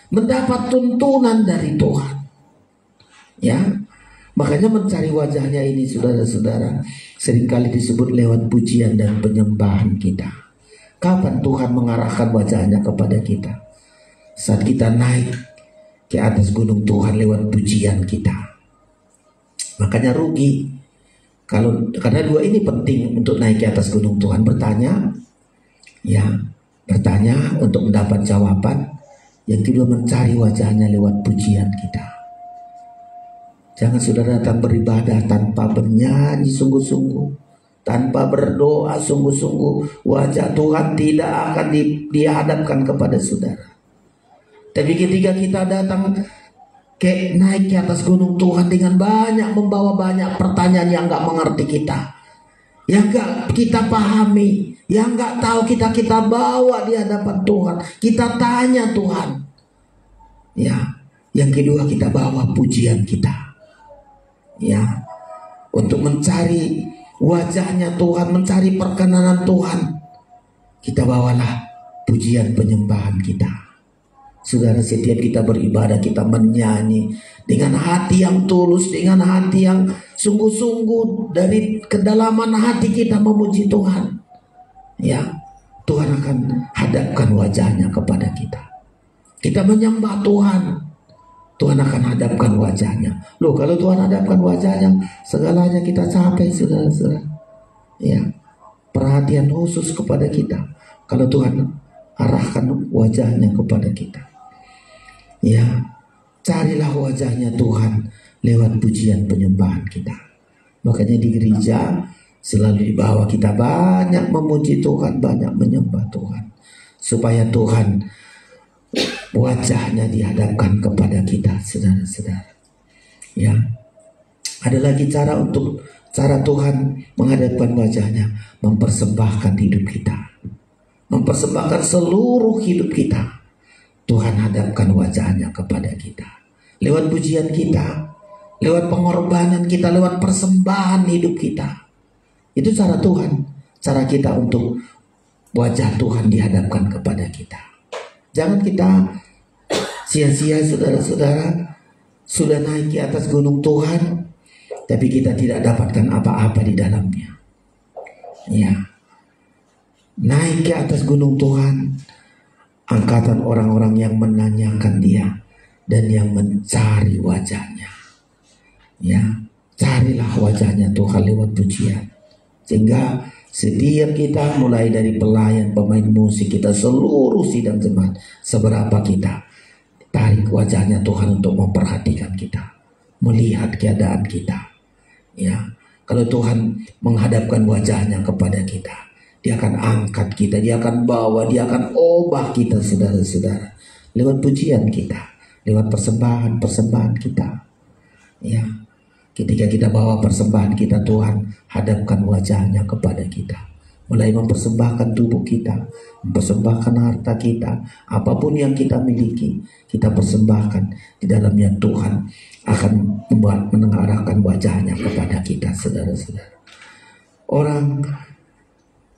Speaker 2: mendapat tuntunan dari Tuhan. Ya, makanya mencari wajahnya ini, saudara-saudara, seringkali disebut lewat pujian dan penyembahan kita. Kapan Tuhan mengarahkan wajahnya kepada kita? Saat kita naik ke atas gunung Tuhan lewat pujian kita. Makanya rugi karena dua ini penting untuk naik ke atas gunung Tuhan. Bertanya untuk mendapat jawaban. Yang kedua, mencari wajahnya lewat pujian kita. Jangan saudara datang beribadah tanpa bernyanyi sungguh-sungguh, tanpa berdoa sungguh-sungguh. Wajah Tuhan tidak akan dihadapkan kepada saudara. Tapi ketika kita datang naik ke atas gunung Tuhan dengan membawa banyak pertanyaan yang gak mengerti kita, yang gak kita pahami, yang gak tahu kita bawa di hadapan Tuhan, kita tanya Tuhan. Ya, yang kedua kita bawa pujian kita. Ya, untuk mencari wajahnya Tuhan, mencari perkenanan Tuhan, kita bawalah pujian penyembahan kita. Saudara, setiap kita beribadah, kita menyanyi dengan hati yang tulus, dengan hati yang sungguh-sungguh, dari kedalaman hati kita memuji Tuhan. Ya, Tuhan akan hadapkan wajahnya kepada kita. Kita menyembah Tuhan, Tuhan akan hadapkan wajahnya. Loh, kalau Tuhan hadapkan wajahnya, segalanya kita capai, saudara-saudara. Ya, perhatian khusus kepada kita. Kalau Tuhan arahkan wajahnya kepada kita. Ya, carilah wajahnya Tuhan lewat pujian penyembahan kita. Makanya di gereja selalu dibawa kita banyak memuji Tuhan, banyak menyembah Tuhan, supaya Tuhan wajahnya dihadapkan kepada kita, saudara-saudara. Ya, ada lagi cara Tuhan menghadapkan wajahnya, mempersembahkan hidup kita, mempersembahkan seluruh hidup kita. Tuhan hadapkan wajahnya kepada kita lewat pujian kita, lewat pengorbanan kita, lewat persembahan hidup kita. Itu cara Tuhan, cara kita untuk wajah Tuhan dihadapkan kepada kita. Jangan kita sia-sia, saudara-saudara, sudah naik ke atas gunung Tuhan, tapi kita tidak dapatkan apa-apa di dalamnya. Ya, naik ke atas gunung Tuhan, angkatan orang-orang yang menanyakan Dia dan yang mencari wajahnya. Ya, carilah wajahnya Tuhan lewat pujian, sehingga setiap kita, mulai dari pelayan, pemain musik kita, seluruh sidang jemaat, seberapa kita tarik wajahnya Tuhan untuk memperhatikan kita, melihat keadaan kita. Ya, kalau Tuhan menghadapkan wajahnya kepada kita, Dia akan angkat kita, Dia akan bawa, Dia akan ubah kita, saudara-saudara, lewat pujian kita, lewat persembahan kita. Ya, ketika kita bawa persembahan kita, Tuhan hadapkan wajahnya kepada kita, mulai mempersembahkan tubuh kita, mempersembahkan harta kita, apapun yang kita miliki, kita persembahkan. Di dalamnya Tuhan akan mengarahkan wajahnya kepada kita, saudara-saudara. Orang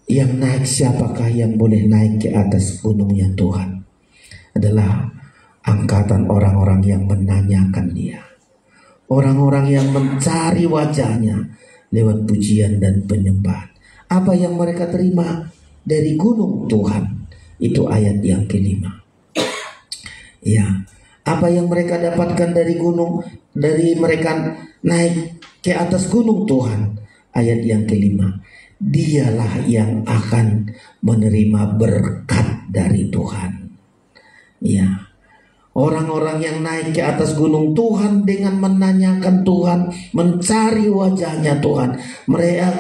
Speaker 2: yang naik, siapakah yang boleh naik ke atas gunungnya Tuhan? Adalah angkatan orang-orang yang menanyakan Dia, orang-orang yang mencari wajahnya lewat pujian dan penyembahan. Apa yang mereka terima dari gunung Tuhan, itu ayat yang kelima. Ya, apa yang mereka dapatkan dari gunung, dari mereka naik ke atas gunung Tuhan, ayat yang kelima. Dialah yang akan menerima berkat dari Tuhan. Ya, orang-orang yang naik ke atas gunung Tuhan dengan menanyakan Tuhan, mencari wajahnya Tuhan,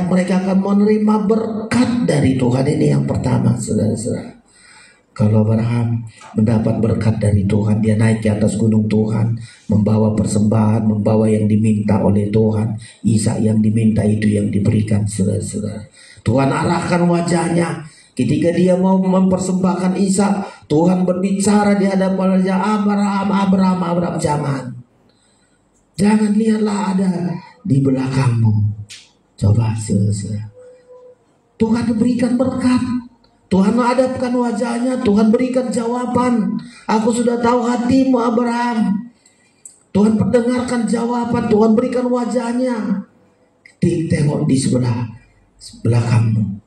Speaker 2: mereka akan menerima berkat dari Tuhan. Ini yang pertama, saudara-saudara. Kalau Abraham mendapat berkat dari Tuhan, dia naik ke atas gunung Tuhan, membawa persembahan, membawa yang diminta oleh Tuhan. Ishak yang diminta itu yang diberikan, saudara-saudara. Tuhan arahkan wajahnya. Ketika dia mau mempersembahkan Ishak, Tuhan berbicara di hadapan dia, Abraham, jangan lihatlah ada di belakangmu. Coba, saudara-saudara. Tuhan berikan berkat. Tuhan menghadapkan wajahnya, Tuhan berikan jawaban. Aku sudah tahu hatimu, Abraham. Tuhan pendengarkan jawaban, Tuhan berikan wajahnya. Tengok di sebelah belakangmu,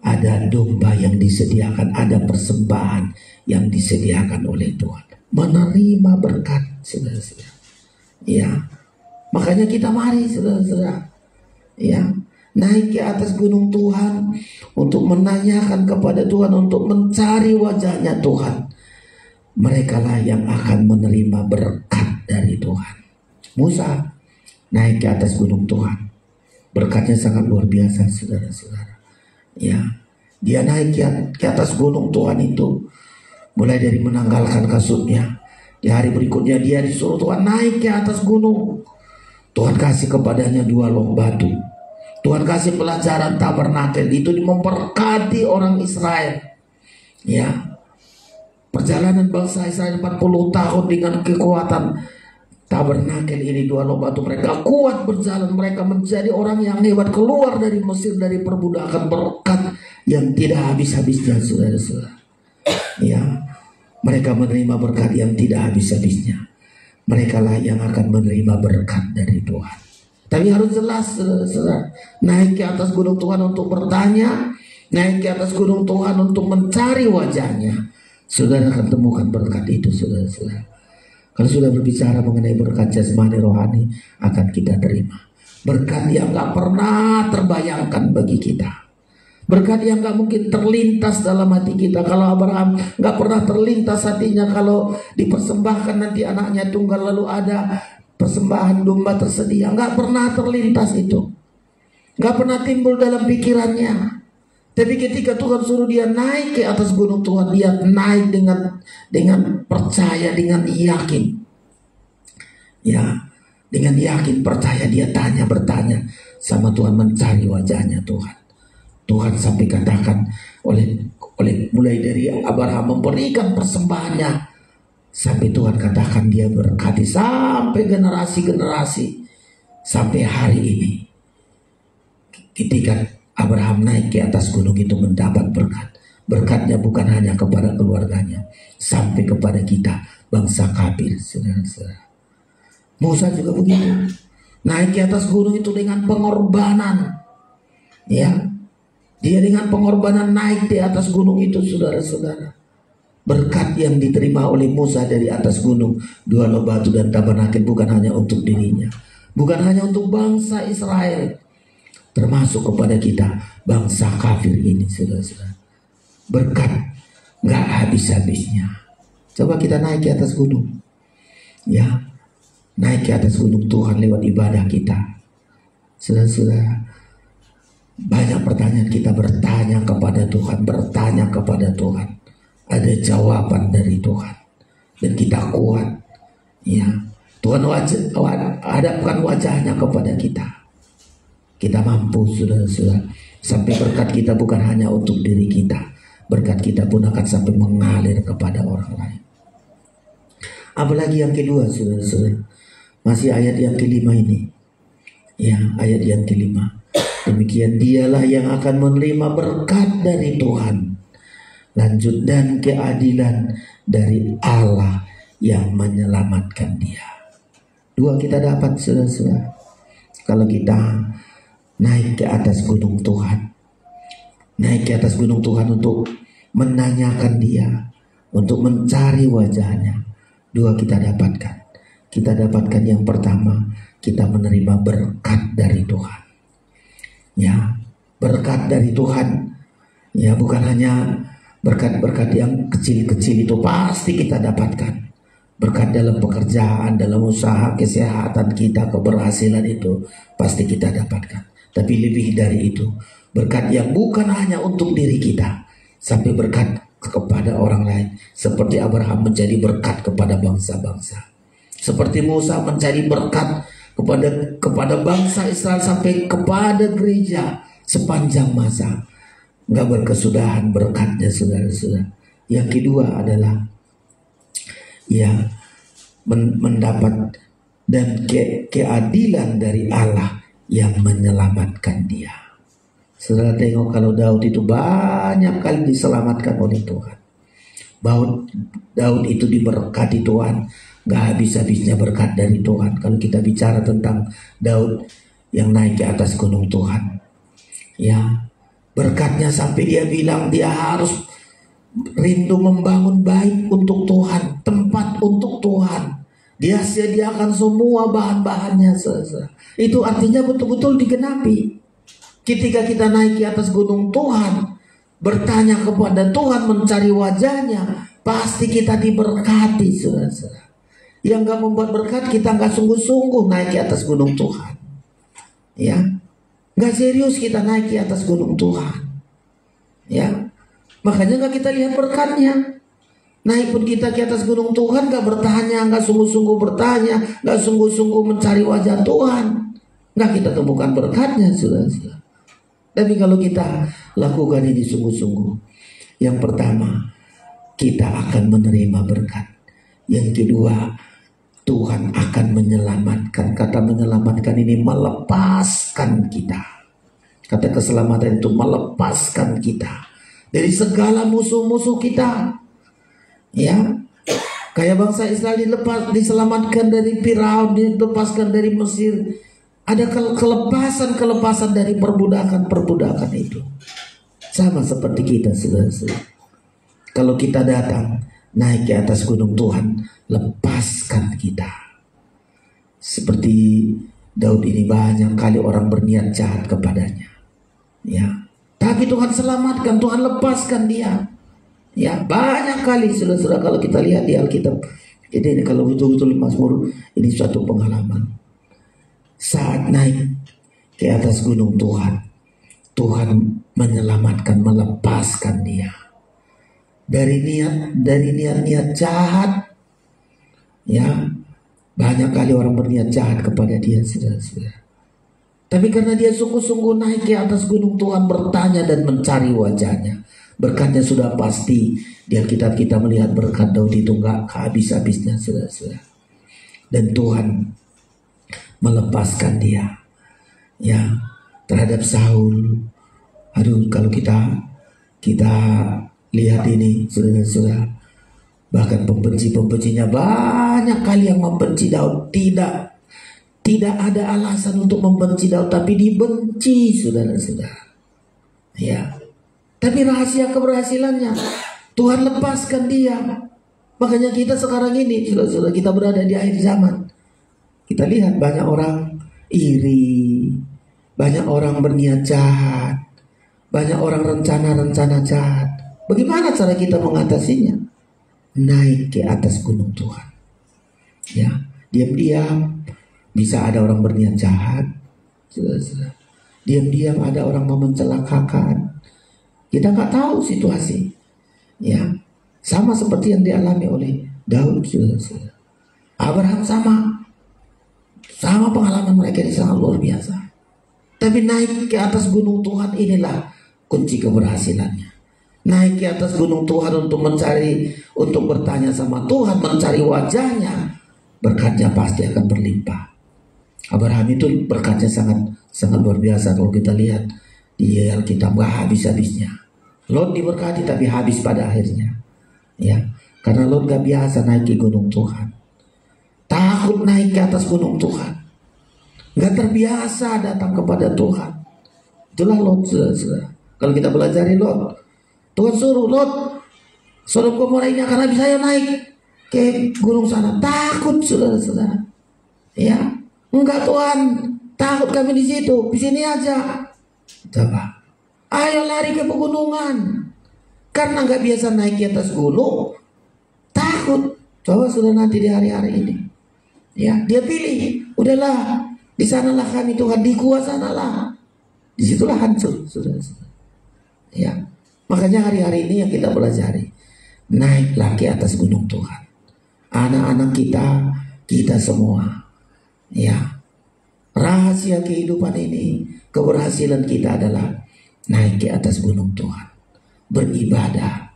Speaker 2: ada domba yang disediakan, ada persembahan yang disediakan oleh Tuhan. Menerima berkat, saudara-saudara. Ya, makanya kita mari, saudara-saudara. Ya, naik ke atas gunung Tuhan untuk menanyakan kepada Tuhan, untuk mencari wajahnya Tuhan. Merekalah yang akan menerima berkat dari Tuhan. Musa naik ke atas gunung Tuhan. Berkatnya sangat luar biasa, saudara-saudara. Ya, dia naik ke atas gunung Tuhan itu, mulai dari menanggalkan kasutnya. Di hari berikutnya dia disuruh Tuhan naik ke atas gunung. Tuhan kasih kepadanya 2 log batu. Tuhan kasih pelajaran tabernakel itu memberkati orang Israel. Ya, perjalanan bangsa Israel 40 tahun dengan kekuatan tabernakel ini, 2 log batu, mereka kuat berjalan, mereka menjadi orang yang hebat, keluar dari Mesir, dari perbudakan, berkat yang tidak habis-habisnya, saudara-saudara. Ya, mereka menerima berkat yang tidak habis-habisnya. Mereka lah yang akan menerima berkat dari Tuhan. Tapi harus jelas, saudara-saudara. Naik ke atas gunung Tuhan untuk bertanya, naik ke atas gunung Tuhan untuk mencari wajahnya. Saudara akan temukan berkat itu, saudara-saudara. Kalau sudah berbicara mengenai berkat jasmani rohani, akan kita terima. Berkat yang gak pernah terbayangkan bagi kita. Berkat yang gak mungkin terlintas dalam hati kita. Kalau Abraham gak pernah terlintas hatinya kalau dipersembahkan nanti anaknya tunggal, lalu ada persembahan domba tersedia. Gak pernah terlintas itu, gak pernah timbul dalam pikirannya. Tapi ketika Tuhan suruh dia naik ke atas gunung Tuhan, dia naik dengan percaya, dengan yakin. Ya, dengan yakin, percaya, dia bertanya sama Tuhan, mencari wajahnya Tuhan. Tuhan sampai katakan oleh mulai dari Abraham memberikan persembahannya, sampai Tuhan katakan dia berkati sampai generasi-generasi, sampai hari ini. Ketika Abraham naik ke atas gunung itu mendapat berkat. Berkatnya bukan hanya kepada keluarganya, sampai kepada kita, bangsa kafir, saudara-saudara. Musa juga begitu. Naik ke atas gunung itu dengan pengorbanan. Ya, dia dengan pengorbanan naik di atas gunung itu, saudara-saudara. Berkat yang diterima oleh Musa dari atas gunung 2 log batu dan tabernakel bukan hanya untuk dirinya, bukan hanya untuk bangsa Israel, termasuk kepada kita, bangsa kafir ini, saudara-saudara. Berkat gak habis-habisnya. Coba kita naik ke atas gunung. Ya, naik ke atas gunung Tuhan lewat ibadah kita. Saudara-saudara, banyak pertanyaan kita bertanya kepada Tuhan, bertanya kepada Tuhan. Ada jawaban dari Tuhan, dan kita kuat. Ya, Tuhan hadapkan wajahnya kepada kita. Kita mampu, saudara-saudara, Sampai berkat kita bukan hanya untuk diri kita, berkat kita pun akan sampai mengalir kepada orang lain. Apalagi yang kedua, saudara-saudara, masih ayat yang kelima ini. Ya, ayat yang kelima. Demikian dialah yang akan menerima berkat dari Tuhan, lanjut, dan keadilan dari Allah yang menyelamatkan dia. Dua kita dapat, saudara-saudara. Kalau kita naik ke atas gunung Tuhan, naik ke atas gunung Tuhan untuk menanyakan dia, untuk mencari wajahnya, dua kita dapatkan. Kita dapatkan yang pertama, kita menerima berkat dari Tuhan. Ya, berkat dari Tuhan. Ya, bukan hanya berkat-berkat yang kecil-kecil itu pasti kita dapatkan. Berkat dalam pekerjaan, dalam usaha, kesehatan kita, keberhasilan itu pasti kita dapatkan. Tapi lebih dari itu, berkat yang bukan hanya untuk diri kita, sampai berkat kepada orang lain. Seperti Abraham menjadi berkat kepada bangsa-bangsa. Seperti Musa menjadi berkat kepada bangsa Israel sampai kepada gereja sepanjang masa. Nggak berkesudahan berkatnya, saudara-saudara. Yang kedua adalah ya mendapat dan keadilan dari Allah yang menyelamatkan dia. Saudara tengok, kalau Daud itu banyak kali diselamatkan oleh Tuhan. Daud itu diberkati Tuhan, gak habis-habisnya berkat dari Tuhan. Kalau kita bicara tentang Daud yang naik ke atas gunung Tuhan, ya, berkatnya sampai dia bilang dia harus rindu membangun bait untuk Tuhan, tempat untuk Tuhan. Dia sediakan semua bahan-bahannya. Itu artinya betul-betul digenapi. Ketika kita naik ke atas gunung Tuhan, bertanya kepada Tuhan, mencari wajahnya, pasti kita diberkati, saudara-saudara. Yang gak membuat berkat, kita gak sungguh-sungguh naik ke atas gunung Tuhan. Ya, gak serius kita naik ke atas gunung Tuhan. Ya, makanya gak kita lihat berkatnya. Naik pun kita ke atas gunung Tuhan, gak bertanya, gak sungguh-sungguh bertanya, gak sungguh-sungguh mencari wajah Tuhan, gak kita temukan berkatnya, saudara-saudara. Tapi kalau kita lakukan ini sungguh-sungguh, yang pertama, kita akan menerima berkat. Yang kedua, Tuhan akan menyelamatkan. Kata menyelamatkan ini melepaskan kita. Kata keselamatan itu melepaskan kita dari segala musuh-musuh kita. Ya, kayak bangsa Israel diselamatkan dari Firaun, dilepaskan dari Mesir. Ada kelepasan dari perbudakan itu. Sama seperti kita, saudara-saudara. Kalau kita datang naik ke atas gunung Tuhan, lepaskan kita. Seperti Daud ini, banyak kali orang berniat jahat kepadanya. Ya, tapi Tuhan selamatkan, Tuhan lepaskan dia. Ya, banyak kali, saudara-saudara, kalau kita lihat di Alkitab. Ini kalau betul-betul Mazmur, ini suatu pengalaman. Saat naik ke atas gunung Tuhan, Tuhan menyelamatkan, melepaskan dia dari niat jahat. Ya, banyak kali orang berniat jahat kepada dia, saudara-saudara. Tapi karena dia sungguh-sungguh naik ke atas gunung Tuhan, bertanya dan mencari wajahnya, berkatnya sudah pasti. Di Alkitab kita melihat berkat Daud itu gak habis-habisnya, saudara-saudara. Dan Tuhan melepaskan dia, ya, terhadap Saul. Aduh, kalau kita lihat ini, saudara-saudara, bahkan pembenci-pembencinya banyak kali yang membenci Daud. Tidak ada alasan untuk membenci Daud, tapi dibenci, saudara-saudara. Ya, tapi rahasia keberhasilannya, Tuhan lepaskan dia. Makanya kita sekarang ini, saudara-saudara, kita berada di akhir zaman. Kita lihat banyak orang iri, banyak orang berniat jahat, banyak orang rencana-rencana jahat. Bagaimana cara kita mengatasinya? Naik ke atas gunung Tuhan. Ya, diam-diam bisa ada orang berniat jahat. Diam-diam ada orang mau mencelakakan. Kita nggak tahu situasi. Ya, sama seperti yang dialami oleh Daud, saudara-saudara. Abraham sama pengalaman mereka ini sangat luar biasa. Tapi naik ke atas gunung Tuhan inilah kunci keberhasilannya. Naik ke atas gunung Tuhan untuk mencari, untuk bertanya sama Tuhan, mencari wajahnya, berkatnya pasti akan berlimpah. Abraham itu berkatnya sangat luar biasa kalau kita lihat di Alkitab, gak habis-habisnya. Lot diberkati tapi habis pada akhirnya. Ya, karena Lot gak biasa naik ke gunung Tuhan. Takut naik ke atas gunung Tuhan. Gak terbiasa datang kepada Tuhan. Itulah Lot, saudara. Kalau kita belajar di Lot, Tuhan suruh Lot, Sodom Gomora ini akan habis, saya naik ke gunung sana. Takut, saudara-saudara. Ya, enggak Tuhan, takut kami di situ, di sini aja. Coba, ayo lari ke pegunungan. Karena nggak biasa naik di atas gunung, takut. Coba sudah nanti di hari-hari ini, ya dia pilih, udahlah di sanalah kami Tuhan, di gua sanalah, disitulah hancur, sudah. Ya, makanya hari-hari ini yang kita pelajari, naiklah ke atas gunung Tuhan. Anak-anak kita semua, ya. Rahasia kehidupan ini, keberhasilan kita adalah naik ke atas gunung Tuhan. Beribadah.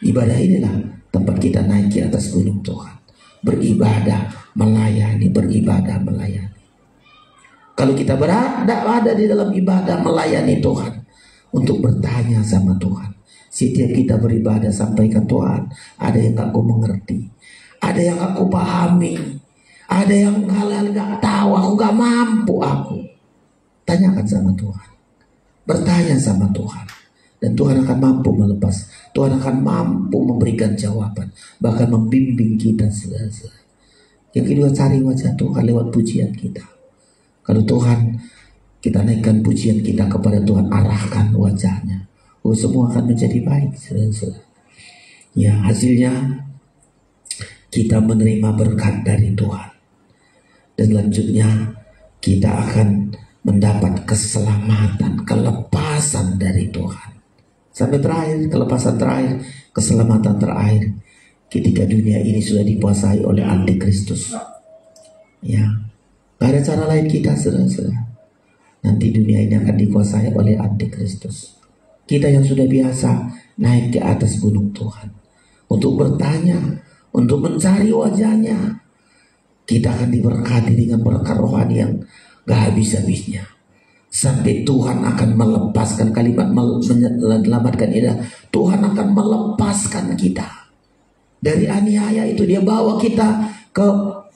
Speaker 2: Ibadah inilah tempat kita naik ke atas gunung Tuhan. Beribadah, melayani, Kalau kita ada di dalam ibadah melayani Tuhan, untuk bertanya sama Tuhan. Setiap kita beribadah sampaikan, Tuhan, ada yang gak aku mengerti, ada yang aku pahami, ada yang kalian gak tahu, aku gak mampu aku. Tanyakan sama Tuhan. Bertanya sama Tuhan. Dan Tuhan akan mampu melepas. Tuhan akan mampu memberikan jawaban. Bahkan membimbing kita. Yang kedua, cari wajah Tuhan lewat pujian kita. Kalau Tuhan, kita naikkan pujian kita kepada Tuhan, arahkan wajahnya, semua akan menjadi baik. Ya, hasilnya kita menerima berkat dari Tuhan. Dan selanjutnya kita akan mendapat keselamatan, kelepasan dari Tuhan. Sampai terakhir, kelepasan terakhir, keselamatan terakhir, ketika dunia ini sudah dikuasai oleh Antikristus. Ya, gak ada cara lain kita, saudara-saudara. Nanti dunia ini akan dikuasai oleh Antikristus. Kita yang sudah biasa naik ke atas gunung Tuhan untuk bertanya, untuk mencari wajahnya, kita akan diberkati dengan berkat rohani yang gak habis-habisnya. Sampai Tuhan akan melepaskan, kalimat menyelamatkan ini, Tuhan akan melepaskan kita dari aniaya itu. Dia bawa kita ke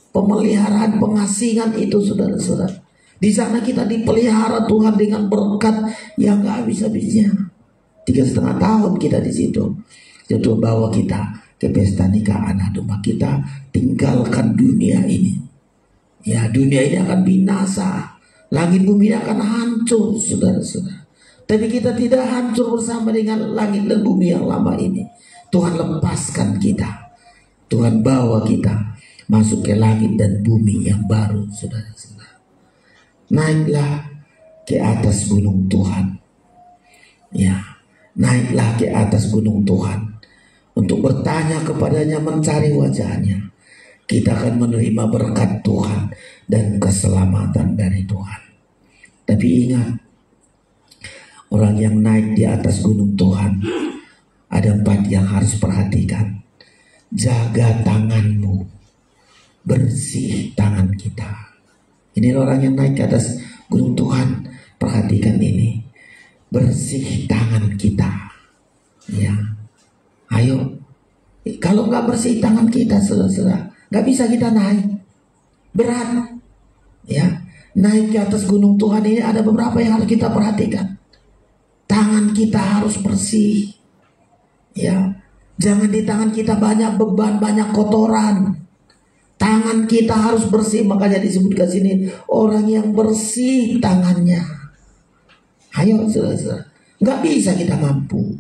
Speaker 2: pemeliharaan, pengasingan itu, saudara-saudara. Di sana kita dipelihara Tuhan dengan berkat yang gak habis-habisnya. 3,5 tahun kita di situ. Jadi Tuhan bawa kita ke pesta nikah anak domba. Kita tinggalkan dunia ini. Ya, dunia ini akan binasa. Langit bumi akan hancur, saudara-saudara. Tapi kita tidak hancur bersama dengan langit dan bumi yang lama ini. Tuhan lepaskan kita. Tuhan bawa kita masuk ke langit dan bumi yang baru, saudara-saudara. Naiklah ke atas gunung Tuhan. Ya, naiklah ke atas gunung Tuhan untuk bertanya kepadanya, mencari wajahnya. Kita akan menerima berkat Tuhan dan keselamatan dari Tuhan. Tapi ingat, orang yang naik di atas gunung Tuhan, ada 4 yang harus perhatikan. Jaga tanganmu, bersih tangan kita. Ini orang yang naik ke atas gunung Tuhan, perhatikan ini, bersih tangan kita. Ya, ayo, kalau nggak bersih tangan kita, saudara-saudara, nggak bisa kita naik, berat. Ya, naik ke atas gunung Tuhan ini ada beberapa yang harus kita perhatikan. Tangan kita harus bersih. Ya, jangan di tangan kita banyak beban, banyak kotoran. Tangan kita harus bersih, makanya disebutkan sini orang yang bersih tangannya. Ayo, saudara-saudara, nggak bisa kita mampu.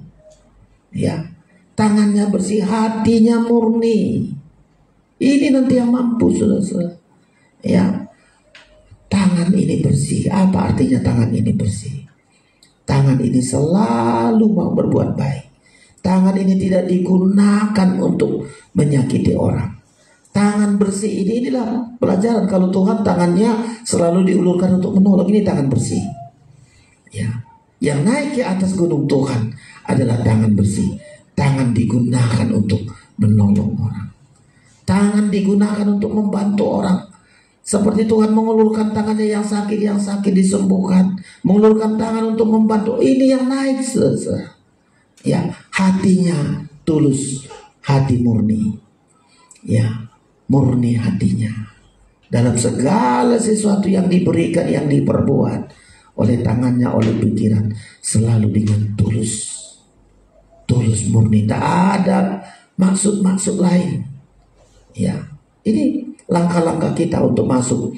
Speaker 2: Ya, tangannya bersih, hatinya murni. Ini nanti yang mampu, saudara-saudara. Ya, tangan ini bersih. Apa artinya tangan ini bersih? Tangan ini selalu mau berbuat baik. Tangan ini tidak digunakan untuk menyakiti orang. Tangan bersih inilah pelajaran kalau Tuhan tangannya selalu diulurkan untuk menolong. Ini tangan bersih. Ya, yang naik ke atas gunung Tuhan adalah tangan bersih. Tangan digunakan untuk menolong orang. Tangan digunakan untuk membantu orang. Seperti Tuhan mengulurkan tangannya yang sakit disembuhkan. Mengulurkan tangan untuk membantu. Ini yang naik, saudara. Ya, hatinya tulus, hati murni. Ya, murni hatinya dalam segala sesuatu yang diberikan, yang diperbuat oleh tangannya, oleh pikiran, selalu dengan tulus murni, tak ada maksud lain. Ya, ini langkah-langkah kita untuk masuk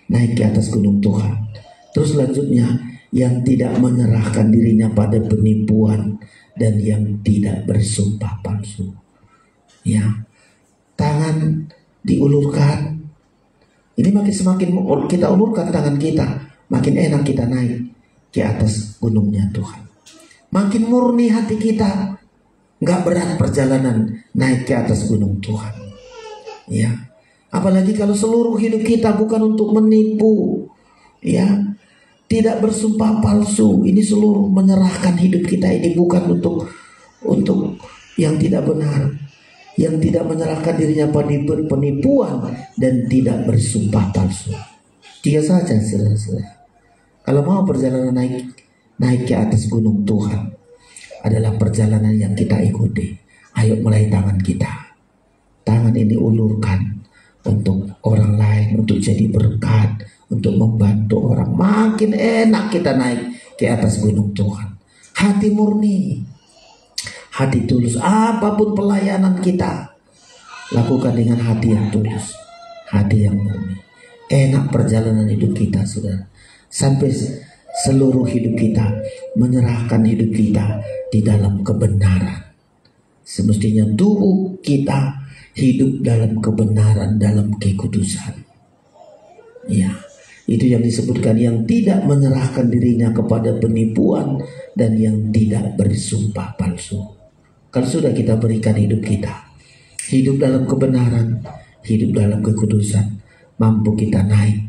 Speaker 2: naik ke atas gunung Tuhan. Terus selanjutnya, yang tidak menyerahkan dirinya pada penipuan dan yang tidak bersumpah palsu. Ya, tangan diulurkan. Ini semakin kita ulurkan tangan kita, makin enak kita naik ke atas gunungnya Tuhan. Makin murni hati kita, nggak berat perjalanan naik ke atas gunung Tuhan. Ya, apalagi kalau seluruh hidup kita bukan untuk menipu, ya, tidak bersumpah palsu. Ini seluruh menyerahkan hidup kita ini bukan untuk yang tidak benar. Yang tidak menyerahkan dirinya pada penipuan dan tidak bersumpah palsu. 3 saja, saudara-saudara. Kalau mau perjalanan naik ke atas gunung Tuhan adalah perjalanan yang kita ikuti. Ayo mulai tangan kita. Tangan ini ulurkan untuk orang lain, untuk jadi berkat, untuk membantu orang. Makin enak kita naik ke atas gunung Tuhan. Hati murni, hati tulus. Apapun pelayanan kita, lakukan dengan hati yang tulus, hati yang murni. Enak perjalanan hidup kita, saudara. Sampai seluruh hidup kita, menyerahkan hidup kita di dalam kebenaran. Semestinya tubuh kita hidup dalam kebenaran, dalam kekudusan. Ya, itu yang disebutkan yang tidak menyerahkan dirinya kepada penipuan dan yang tidak bersumpah palsu. Kalau sudah kita berikan hidup kita, hidup dalam kebenaran, hidup dalam kekudusan, mampu kita naik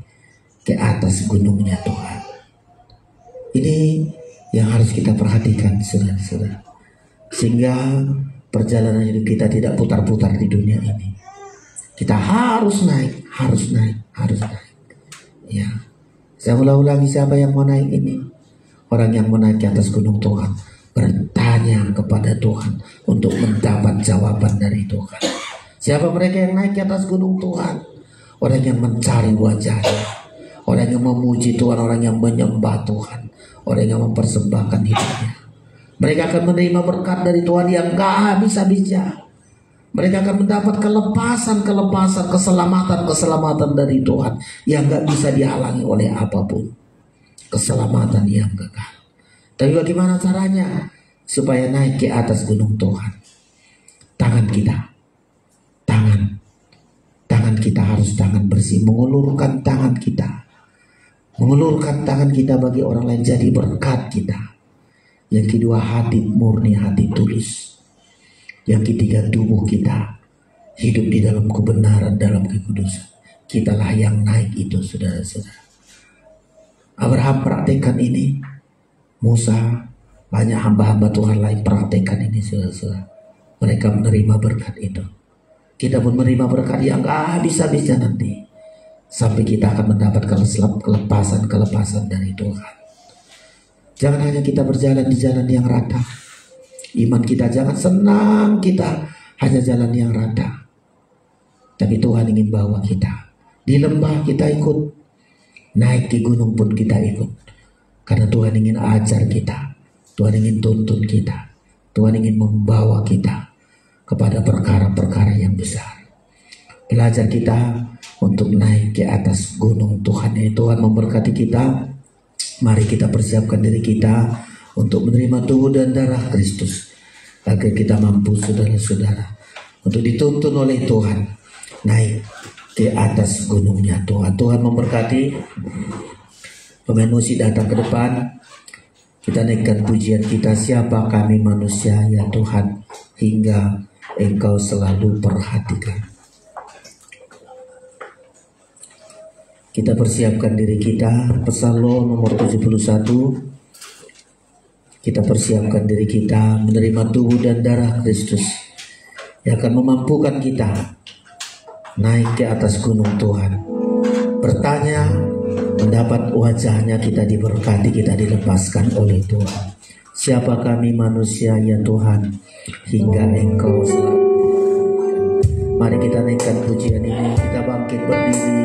Speaker 2: ke atas gunungnya Tuhan. Ini yang harus kita perhatikan, saudara-saudara, sehingga perjalanan hidup kita tidak putar-putar di dunia ini. Kita harus naik. Ya, saya ulangi, siapa yang mau naik ini? Orang yang mau naik ke atas gunung Tuhan bertanya kepada Tuhan untuk mendapat jawaban dari Tuhan. Siapa mereka yang naik ke atas gunung Tuhan? Orang yang mencari wajahnya, orang yang memuji Tuhan, orang yang menyembah Tuhan, orang yang mempersembahkan hidupnya. Mereka akan menerima berkat dari Tuhan yang gak habis-habisnya. Mereka akan mendapat kelepasan, keselamatan dari Tuhan yang gak bisa dihalangi oleh apapun. Keselamatan yang kekal. Tapi bagaimana caranya supaya naik ke atas gunung Tuhan? Tangan kita harus tangan bersih. Mengulurkan tangan kita bagi orang lain, jadi berkat kita. Yang kedua, hati murni, hati tulus. Yang ketiga, tubuh kita hidup di dalam kebenaran, dalam kekudusan. Kitalah yang naik itu, saudara-saudara. Abraham praktekkan ini. Musa, banyak hamba-hamba Tuhan lain praktekkan ini, saudara-saudara. Mereka menerima berkat itu. Kita pun menerima berkat yang gak habis-habisnya nanti. Sampai kita akan mendapat kelepasan dari Tuhan. Jangan hanya kita berjalan di jalan yang rata. Iman kita jangan senang kita hanya jalan yang rata. Tapi Tuhan ingin bawa kita. Di lembah kita ikut. Naik di gunung pun kita ikut. Karena Tuhan ingin ajar kita. Tuhan ingin tuntun kita. Tuhan ingin membawa kita kepada perkara-perkara yang besar. Belajar kita untuk naik ke atas gunung Tuhan. Tuhan memberkati kita. Mari kita persiapkan diri kita untuk menerima tubuh dan darah Kristus, agar kita mampu, saudara-saudara, untuk dituntun oleh Tuhan naik ke atas gunungnya Tuhan. Tuhan memberkati. Pemain musik datang ke depan. Kita naikkan pujian kita, siapa kami manusia ya Tuhan, hingga Engkau selalu perhatikan. Kita persiapkan diri kita, Psalm nomor 71. Kita persiapkan diri kita menerima tubuh dan darah Kristus yang akan memampukan kita naik ke atas gunung Tuhan. Bertanya, mendapat wajahnya, kita diberkati, kita dilepaskan oleh Tuhan. Siapa kami manusia ya Tuhan, hingga Engkau selalu. Mari kita naikkan pujian ini, kita bangkit berdiri.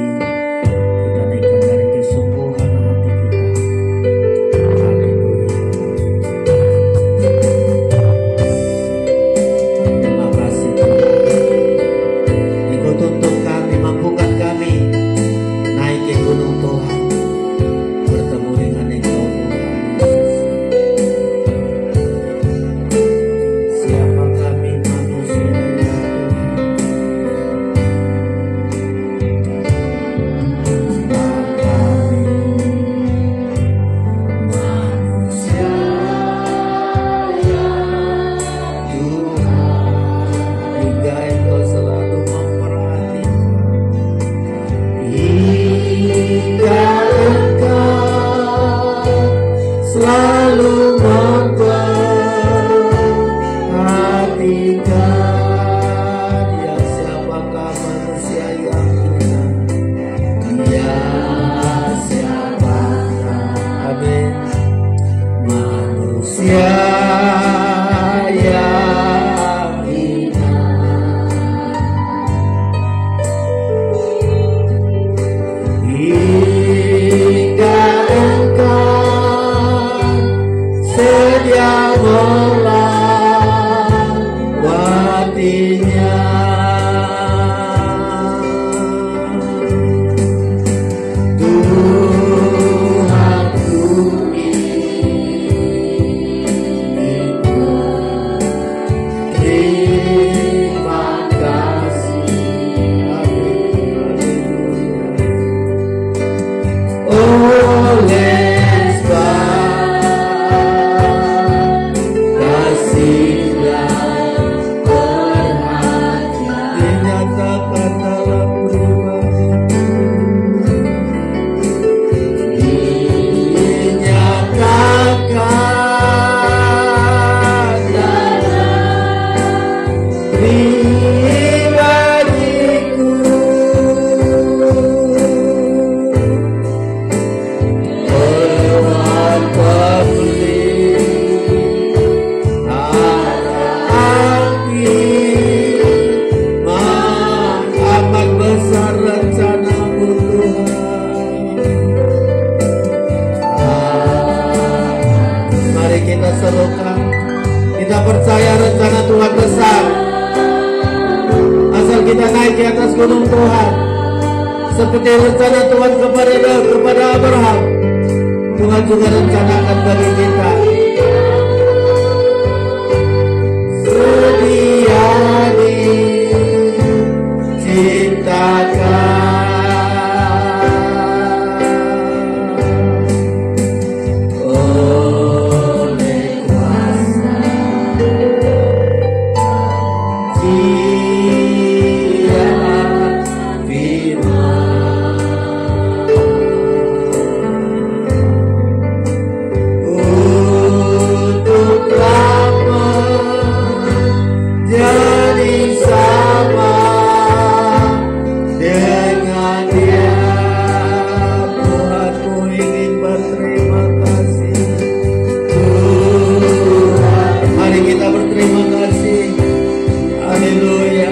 Speaker 3: Seperti rencana Tuhan kepada Abraham, Tuhan juga rencanakan bagi kita. Sedia diciptakan oleh kuasa Haleluya.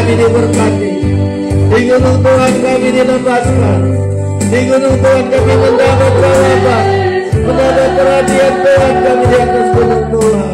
Speaker 3: kami diberkati. Di gunung Tuhan kami dilepaskan. Di gunung Tuhan kami mendapat jawaban, mendapat perhatian Tuhan kami di atas gunung Tuhan.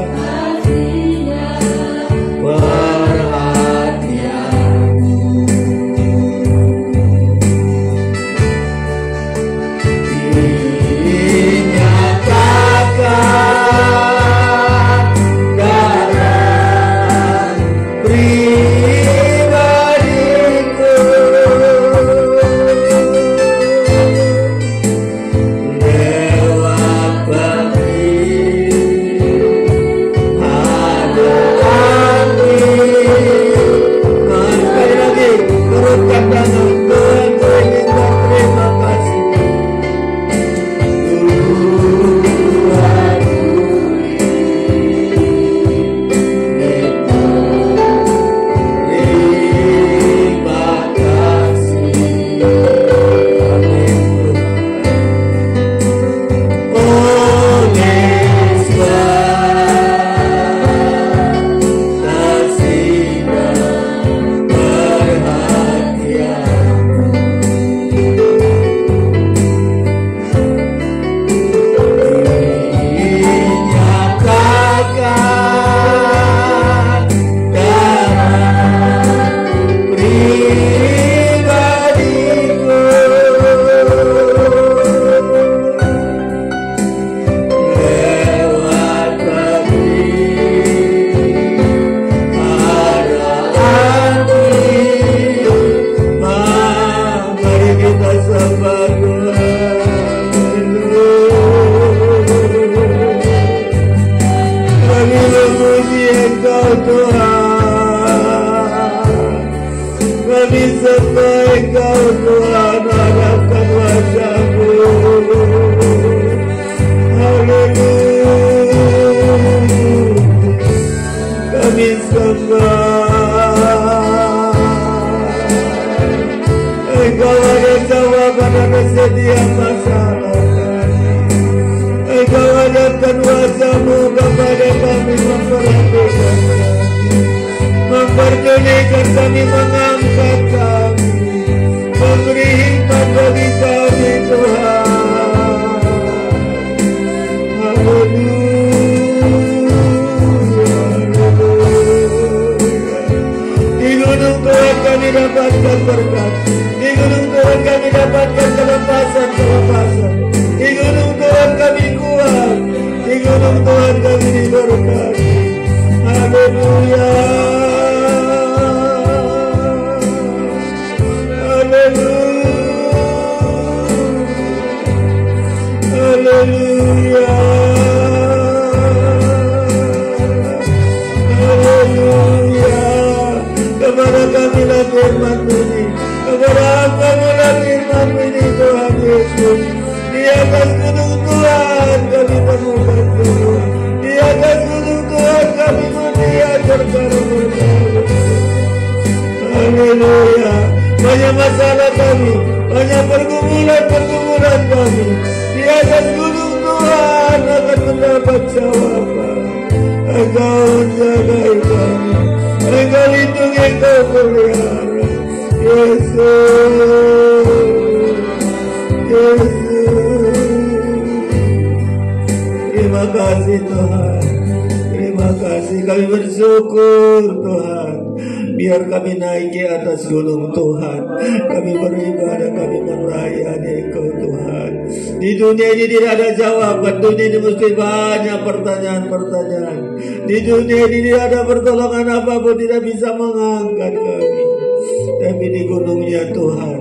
Speaker 3: Memperdulikan kami, mengangkat kami, memberi hikmat bagi kami Tuhan. Haleluya, haleluya. Di gunung Tuhan kami dapatkan berkat. Di gunung Tuhan kami dapatkan kelepasan. Di gunung Tuhan kami kuat. Di gunung Tuhan kami diberkati. Haleluya. Haleluya, haleluya. Kepada kamilah firman-Mu ini, kepada Hamba-Mu firman-Mu ini Tuhan Yesus. Di atas gunung Tuhan kami temukan Tuhan. Di atas gunung Tuhan kami melihat perkara-perkara. Haleluya. Banyak masalah kami, banyak pergumulan kami. Di atas gunung Tuhan akan mendapat jawaban. Engkau menjagai kami, Engkau lindungi, Engkau pelihara. Yesus, Yesus. Terima kasih Tuhan, terima kasih. Kami bersyukur Tuhan. Biar kami naik ke atas gunung Tuhan. Kami beribadah, kami merayani Engkau Tuhan. Di dunia ini tidak ada jawaban. Dunia ini mesti banyak pertanyaan-pertanyaan. Di dunia ini tidak ada pertolongan apapun, tidak bisa mengangkat kami. Tapi di gunungnya Tuhan,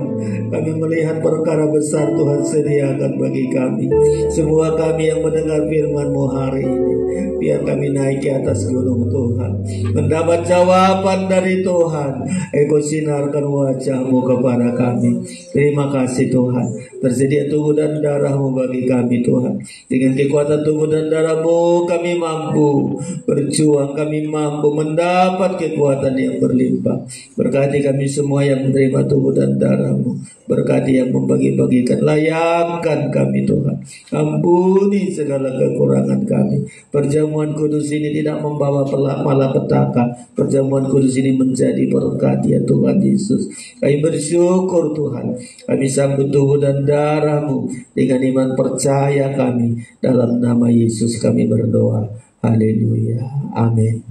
Speaker 3: kami melihat perkara besar Tuhan sediakan bagi kami. Semua kami yang mendengar firman-Mu hari ini, biar kami naik ke atas gunung Tuhan, mendapat jawaban dari Tuhan. Engkau sinarkan wajah-Mu kepada kami. Terima kasih Tuhan. Tersedia tubuh dan darah-Mu bagi kami Tuhan. Dengan kekuatan tubuh dan darah-Mu kami mampu berjuang, kami mampu mendapat kekuatan yang berlimpah. Berkati kami semua yang menerima tubuh dan darah-Mu. firman-Mu. Berkati yang membagi-bagikan, layakkan kami Tuhan. Ampuni segala kekurangan kami. Perjamuan kudus ini tidak membawa malapetaka. Perjamuan kudus ini menjadi berkat ya Tuhan Yesus. Kami bersyukur Tuhan. Kami sambut tubuh dan darah-Mu. Dengan iman percaya kami. Dalam nama Yesus kami berdoa. Haleluya. Amin.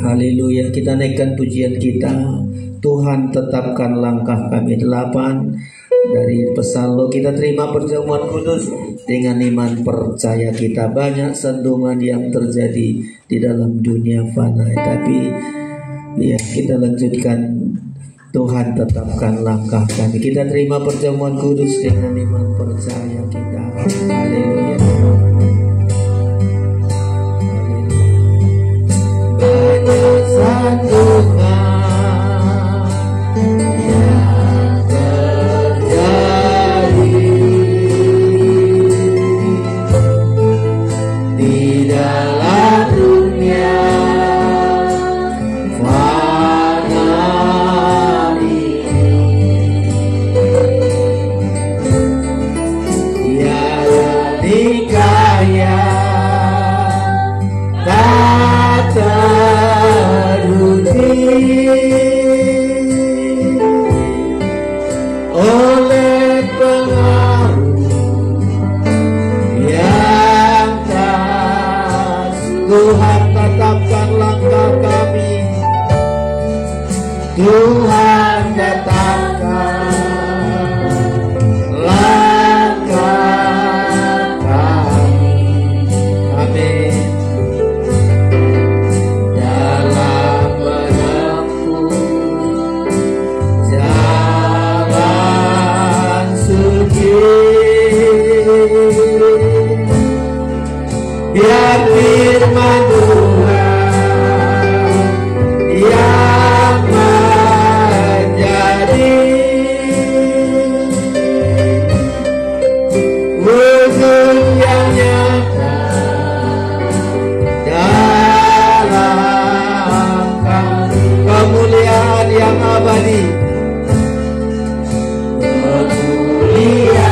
Speaker 3: Haleluya. Kita naikkan pujian kita. Tuhan tetapkan langkah kami. 8 dari Psalm. Kita terima perjamuan kudus dengan iman percaya kita. Banyak sandungan yang terjadi di dalam dunia fana, tapi ya kita lanjutkan. Tuhan tetapkan langkah kami. Kita terima perjamuan kudus dengan iman percaya kita. Haleluya. Banyak sandungan yang terjadi di dalam dunia fana ini. Tiada dikaya tak teruji oleh pengaruh yang tak. Tuhan tetapkan langkah kami. Tuhan tetapkan langkah kami. Amin. Dalam menempuh jalan suci, biar firman Tuhan yang menjadi wujud yang nyata dalam kami. Kemuliaan yang abadi, kemuliaan,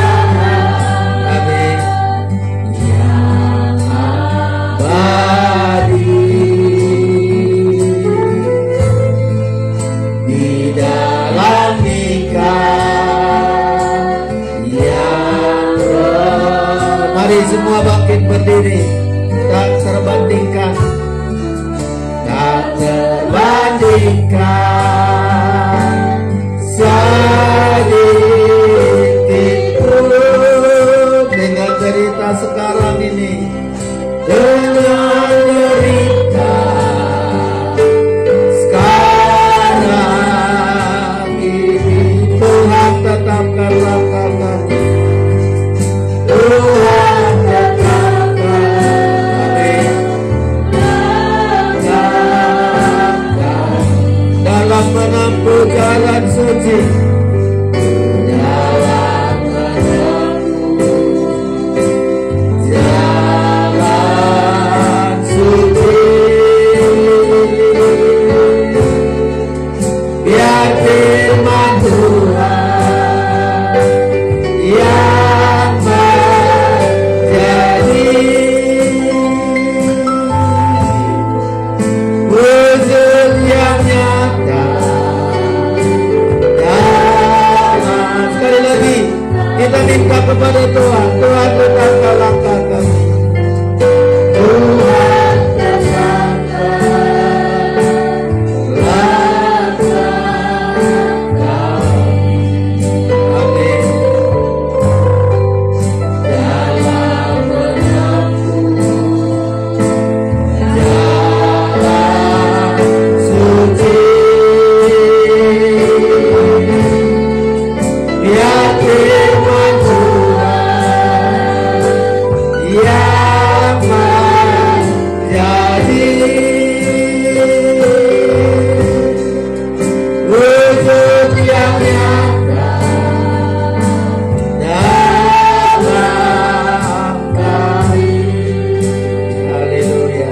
Speaker 3: amin, yang abadi di dalam nikah yang mari semua bangkit berdiri. Tak terbandingkan, tak terbandingkan sedikit pun dengan cerita sekarang ini. Dengan cerita sekarang ini, Tuhan tetapkan langkah kami. Tuhan tetapkan, amin, langkah kami dalam menempuh jalan suci. Dalam menempuh jalan suci, biar firman Tuhan yang menjadi wujud yang nyata dalam. Sekali lagi kita minta kepada Tuhan. Tuhan tetapkan langkah kami. Tuhan tetapkan langkah kami. Amin. Dalam menempuh jalan suci, biar firman Tuhan yang menjadi wujud yang nyata dalam kami. Haleluya.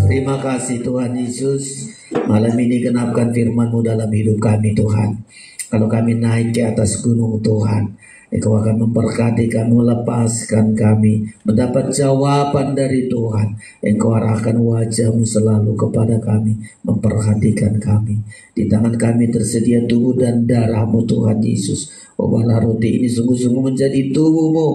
Speaker 3: Terima kasih Tuhan Yesus. Malam ini genapkan firman-Mu dalam hidup kami Tuhan.
Speaker 2: Kalau kami naik ke atas gunung Tuhan, Engkau akan memberkati kami, melepaskan kami, mendapat jawaban dari Tuhan. Engkau arahkan wajah-Mu selalu kepada kami, memperhatikan kami. Di tangan kami tersedia tubuh dan darah-Mu Tuhan Yesus. Ubahlah roti ini sungguh-sungguh menjadi tubuh-Mu,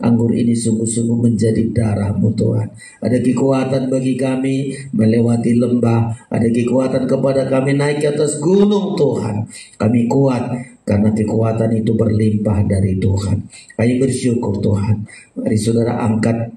Speaker 2: anggur ini sungguh-sungguh menjadi darah-Mu Tuhan. Ada kekuatan bagi kami melewati lembah, ada kekuatan kepada kami naik ke atas gunung Tuhan. Kami kuat karena kekuatan itu berlimpah dari Tuhan. Kami bersyukur Tuhan. Mari saudara angkat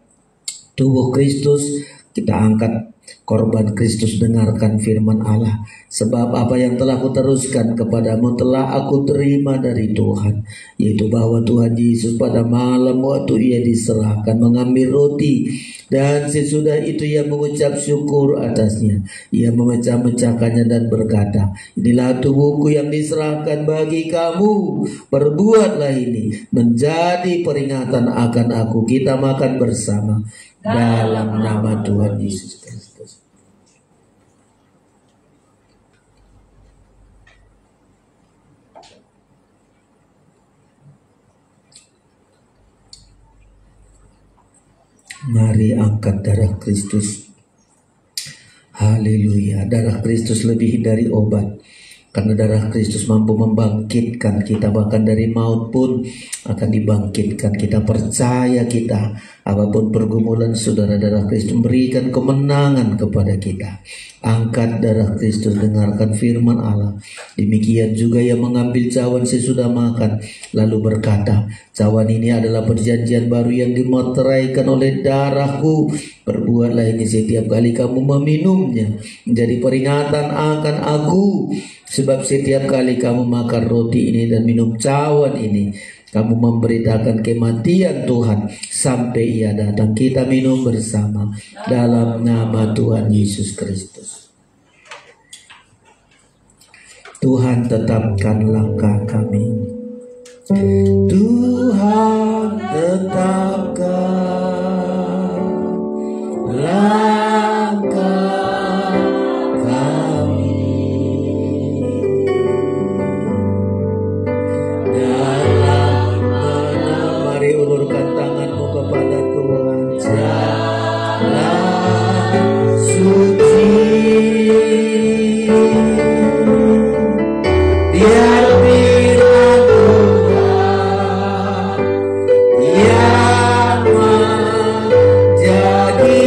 Speaker 2: tubuh Kristus, kita angkat korban Kristus, dengarkan firman Allah. Sebab apa yang telah kuteruskan kepadamu telah aku terima dari Tuhan, yaitu bahwa Tuhan Yesus pada malam waktu ia diserahkan mengambil roti, dan sesudah itu ia mengucap syukur atasnya. Ia memecah-mecahkannya dan berkata, inilah tubuhku yang diserahkan bagi kamu. Perbuatlah ini menjadi peringatan akan aku. Kita makan bersama dalam nama Tuhan Yesus Kristus. Mari angkat darah Kristus. Haleluya. Darah Kristus lebih dari obat. Karena darah Kristus mampu membangkitkan kita, bahkan dari maut pun akan dibangkitkan. Kita percaya kita, apapun pergumulan saudara, darah Kristus memberikan kemenangan kepada kita. Angkat darah Kristus, dengarkan firman Allah. Demikian juga ia mengambil cawan sesudah makan, lalu berkata, cawan ini adalah perjanjian baru yang dimeteraikan oleh darahku. Perbuatlah ini setiap kali kamu meminumnya, menjadi peringatan akan aku. Sebab setiap kali kamu makan roti ini dan minum cawan ini, kamu memberitakan kematian Tuhan sampai ia datang. Kita minum bersama dalam nama Tuhan Yesus Kristus. Tuhan, tetapkan langkah kami. Tuhan, tetapkan langkah kami. Dalam mana, mari ulurkan tanganmu kepada Tuhan. Jalan suci, biar firman Tuhan yang menjadi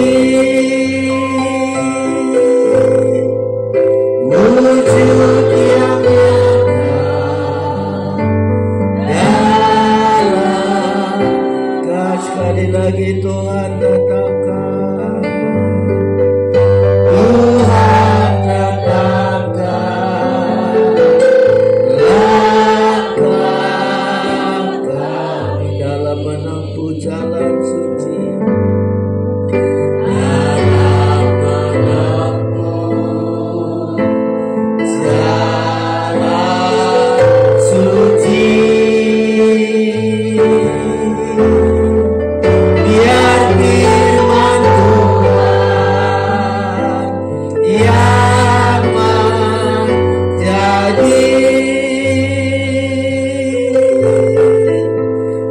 Speaker 2: wujud yang nyata. Sekali lagi Tuhan, tetapkan. Tuhan, tetapkan langkah kami dalam menempuh jalan suci. Dalam menempuh jalan suci, biar firman Tuhan yang menjadi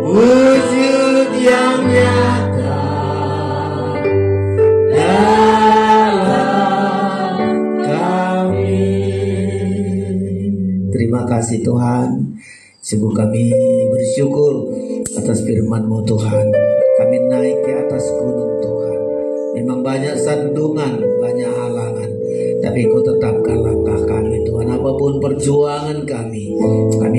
Speaker 2: wujud yang nyata dalam kami. Terima kasih Tuhan. Sungguh kami bersyukur atas firman-Mu Tuhan. Kami naik ke atas gunung Tuhan. Memang banyak sandungan, banyak halangan, tapi Engkau tetapkan langkah kami Tuhan. Apapun perjuangan kami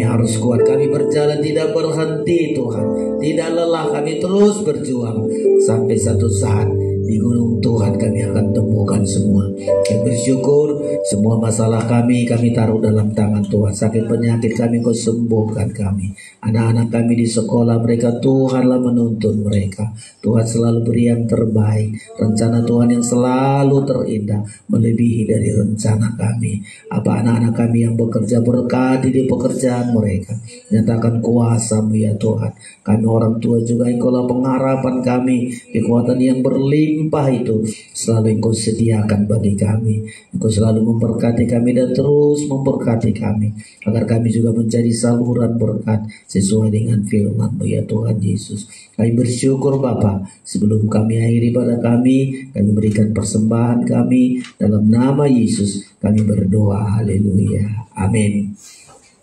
Speaker 2: harus kuat. Kami berjalan tidak berhenti Tuhan, tidak lelah. Kami terus berjuang sampai satu saat di gunung Tuhan kami akan temukan semua. Kami bersyukur semua masalah kami taruh dalam tangan Tuhan. Sakit penyakit kami Engkau sembuhkan kami. Anak-anak kami di sekolah, mereka Tuhanlah menuntun mereka. Tuhan selalu beri yang terbaik. Rencana Tuhan yang selalu terindah melebihi dari rencana kami. Apa anak-anak kami yang bekerja, berkati di pekerjaan mereka. Nyatakan kuasa-Mu ya Tuhan. Kami orang tua juga Engkaulah pengharapan kami, kekuatan yang berlimpah berlimpah itu selalu Engkau sediakan bagi kami. Engkau selalu memberkati kami dan terus memberkati kami, agar kami juga menjadi saluran berkat sesuai dengan firman-Mu ya Tuhan Yesus. Kami bersyukur Bapa, sebelum kami akhiri pada kami berikan persembahan kami dalam nama Yesus kami berdoa, haleluya, amin.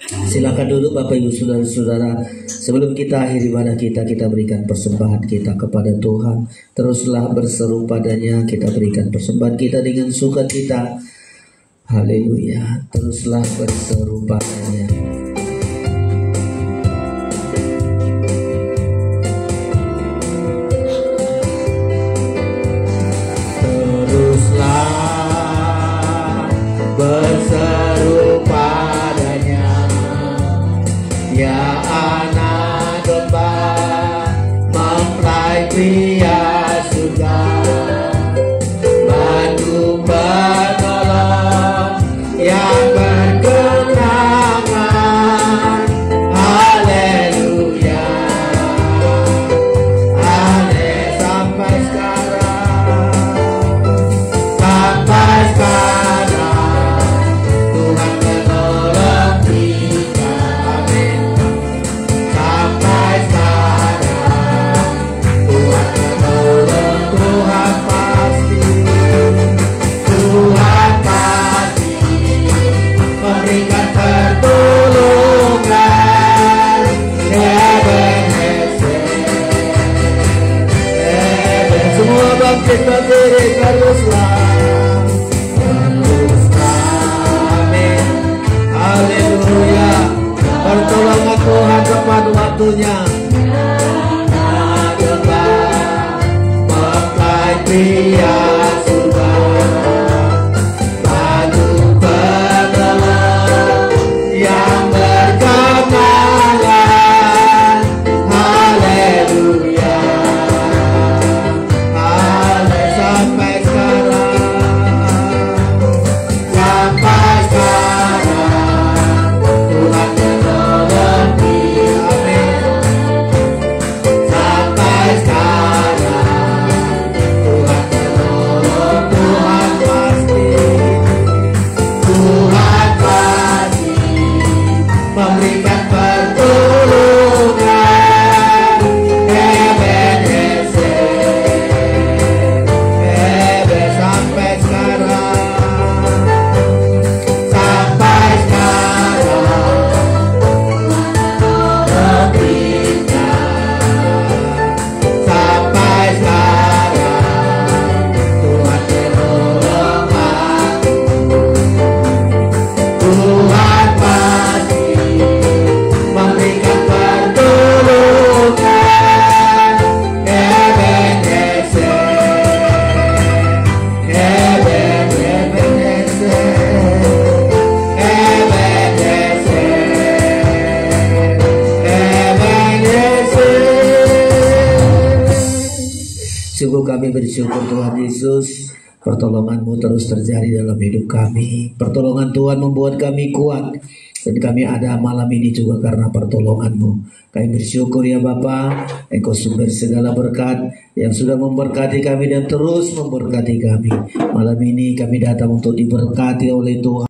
Speaker 2: Silakan duduk Bapak Ibu Saudara-saudara. Sebelum kita akhiri ibadah kita berikan persembahan kita kepada Tuhan. Teruslah berseru padanya, kita berikan persembahan kita dengan sukacita. Haleluya. Teruslah berseru padanya. Teruslah berseru padanya, ya anak domba mempelai pria surga, bantu penolong yang berkenangan. Haleluya, aneh sampai sekarang, sampai sekarang Tuhan menolong kita. Amin. Sampai sekarang Tuhan menolong, Tuhan pasti, Tuhan pasti memberikan pertolongan. Semua bangkit berdiri, teruslah, amin, haleluya. Pertolongan Tuhan tepat waktunya. Domba mempelai pria surga, bantu penolong yang berkenalan. Haleluya, sampai sekarang, sampai sekarang Tuhan menolong kita. Amin. Sampai sekarang Tuhan menolong, Tuhan pasti, Tuhan pasti memberikan pertolongan. Sampai sekarang, sampai sekarang kita, sampai sekarang Tuhan menolong aku. Tuhan pasti memberikan pertolongan. Sungguh kami bersyukur Tuhan Yesus, pertolongan-Mu terus terjadi dalam hidup kami. Pertolongan Tuhan membuat kami kuat, dan kami ada malam ini juga karena pertolongan-Mu. Kami bersyukur ya Bapa, Engkau sumber segala berkat yang sudah memberkati kami dan terus memberkati kami. Malam ini kami datang untuk diberkati oleh Tuhan.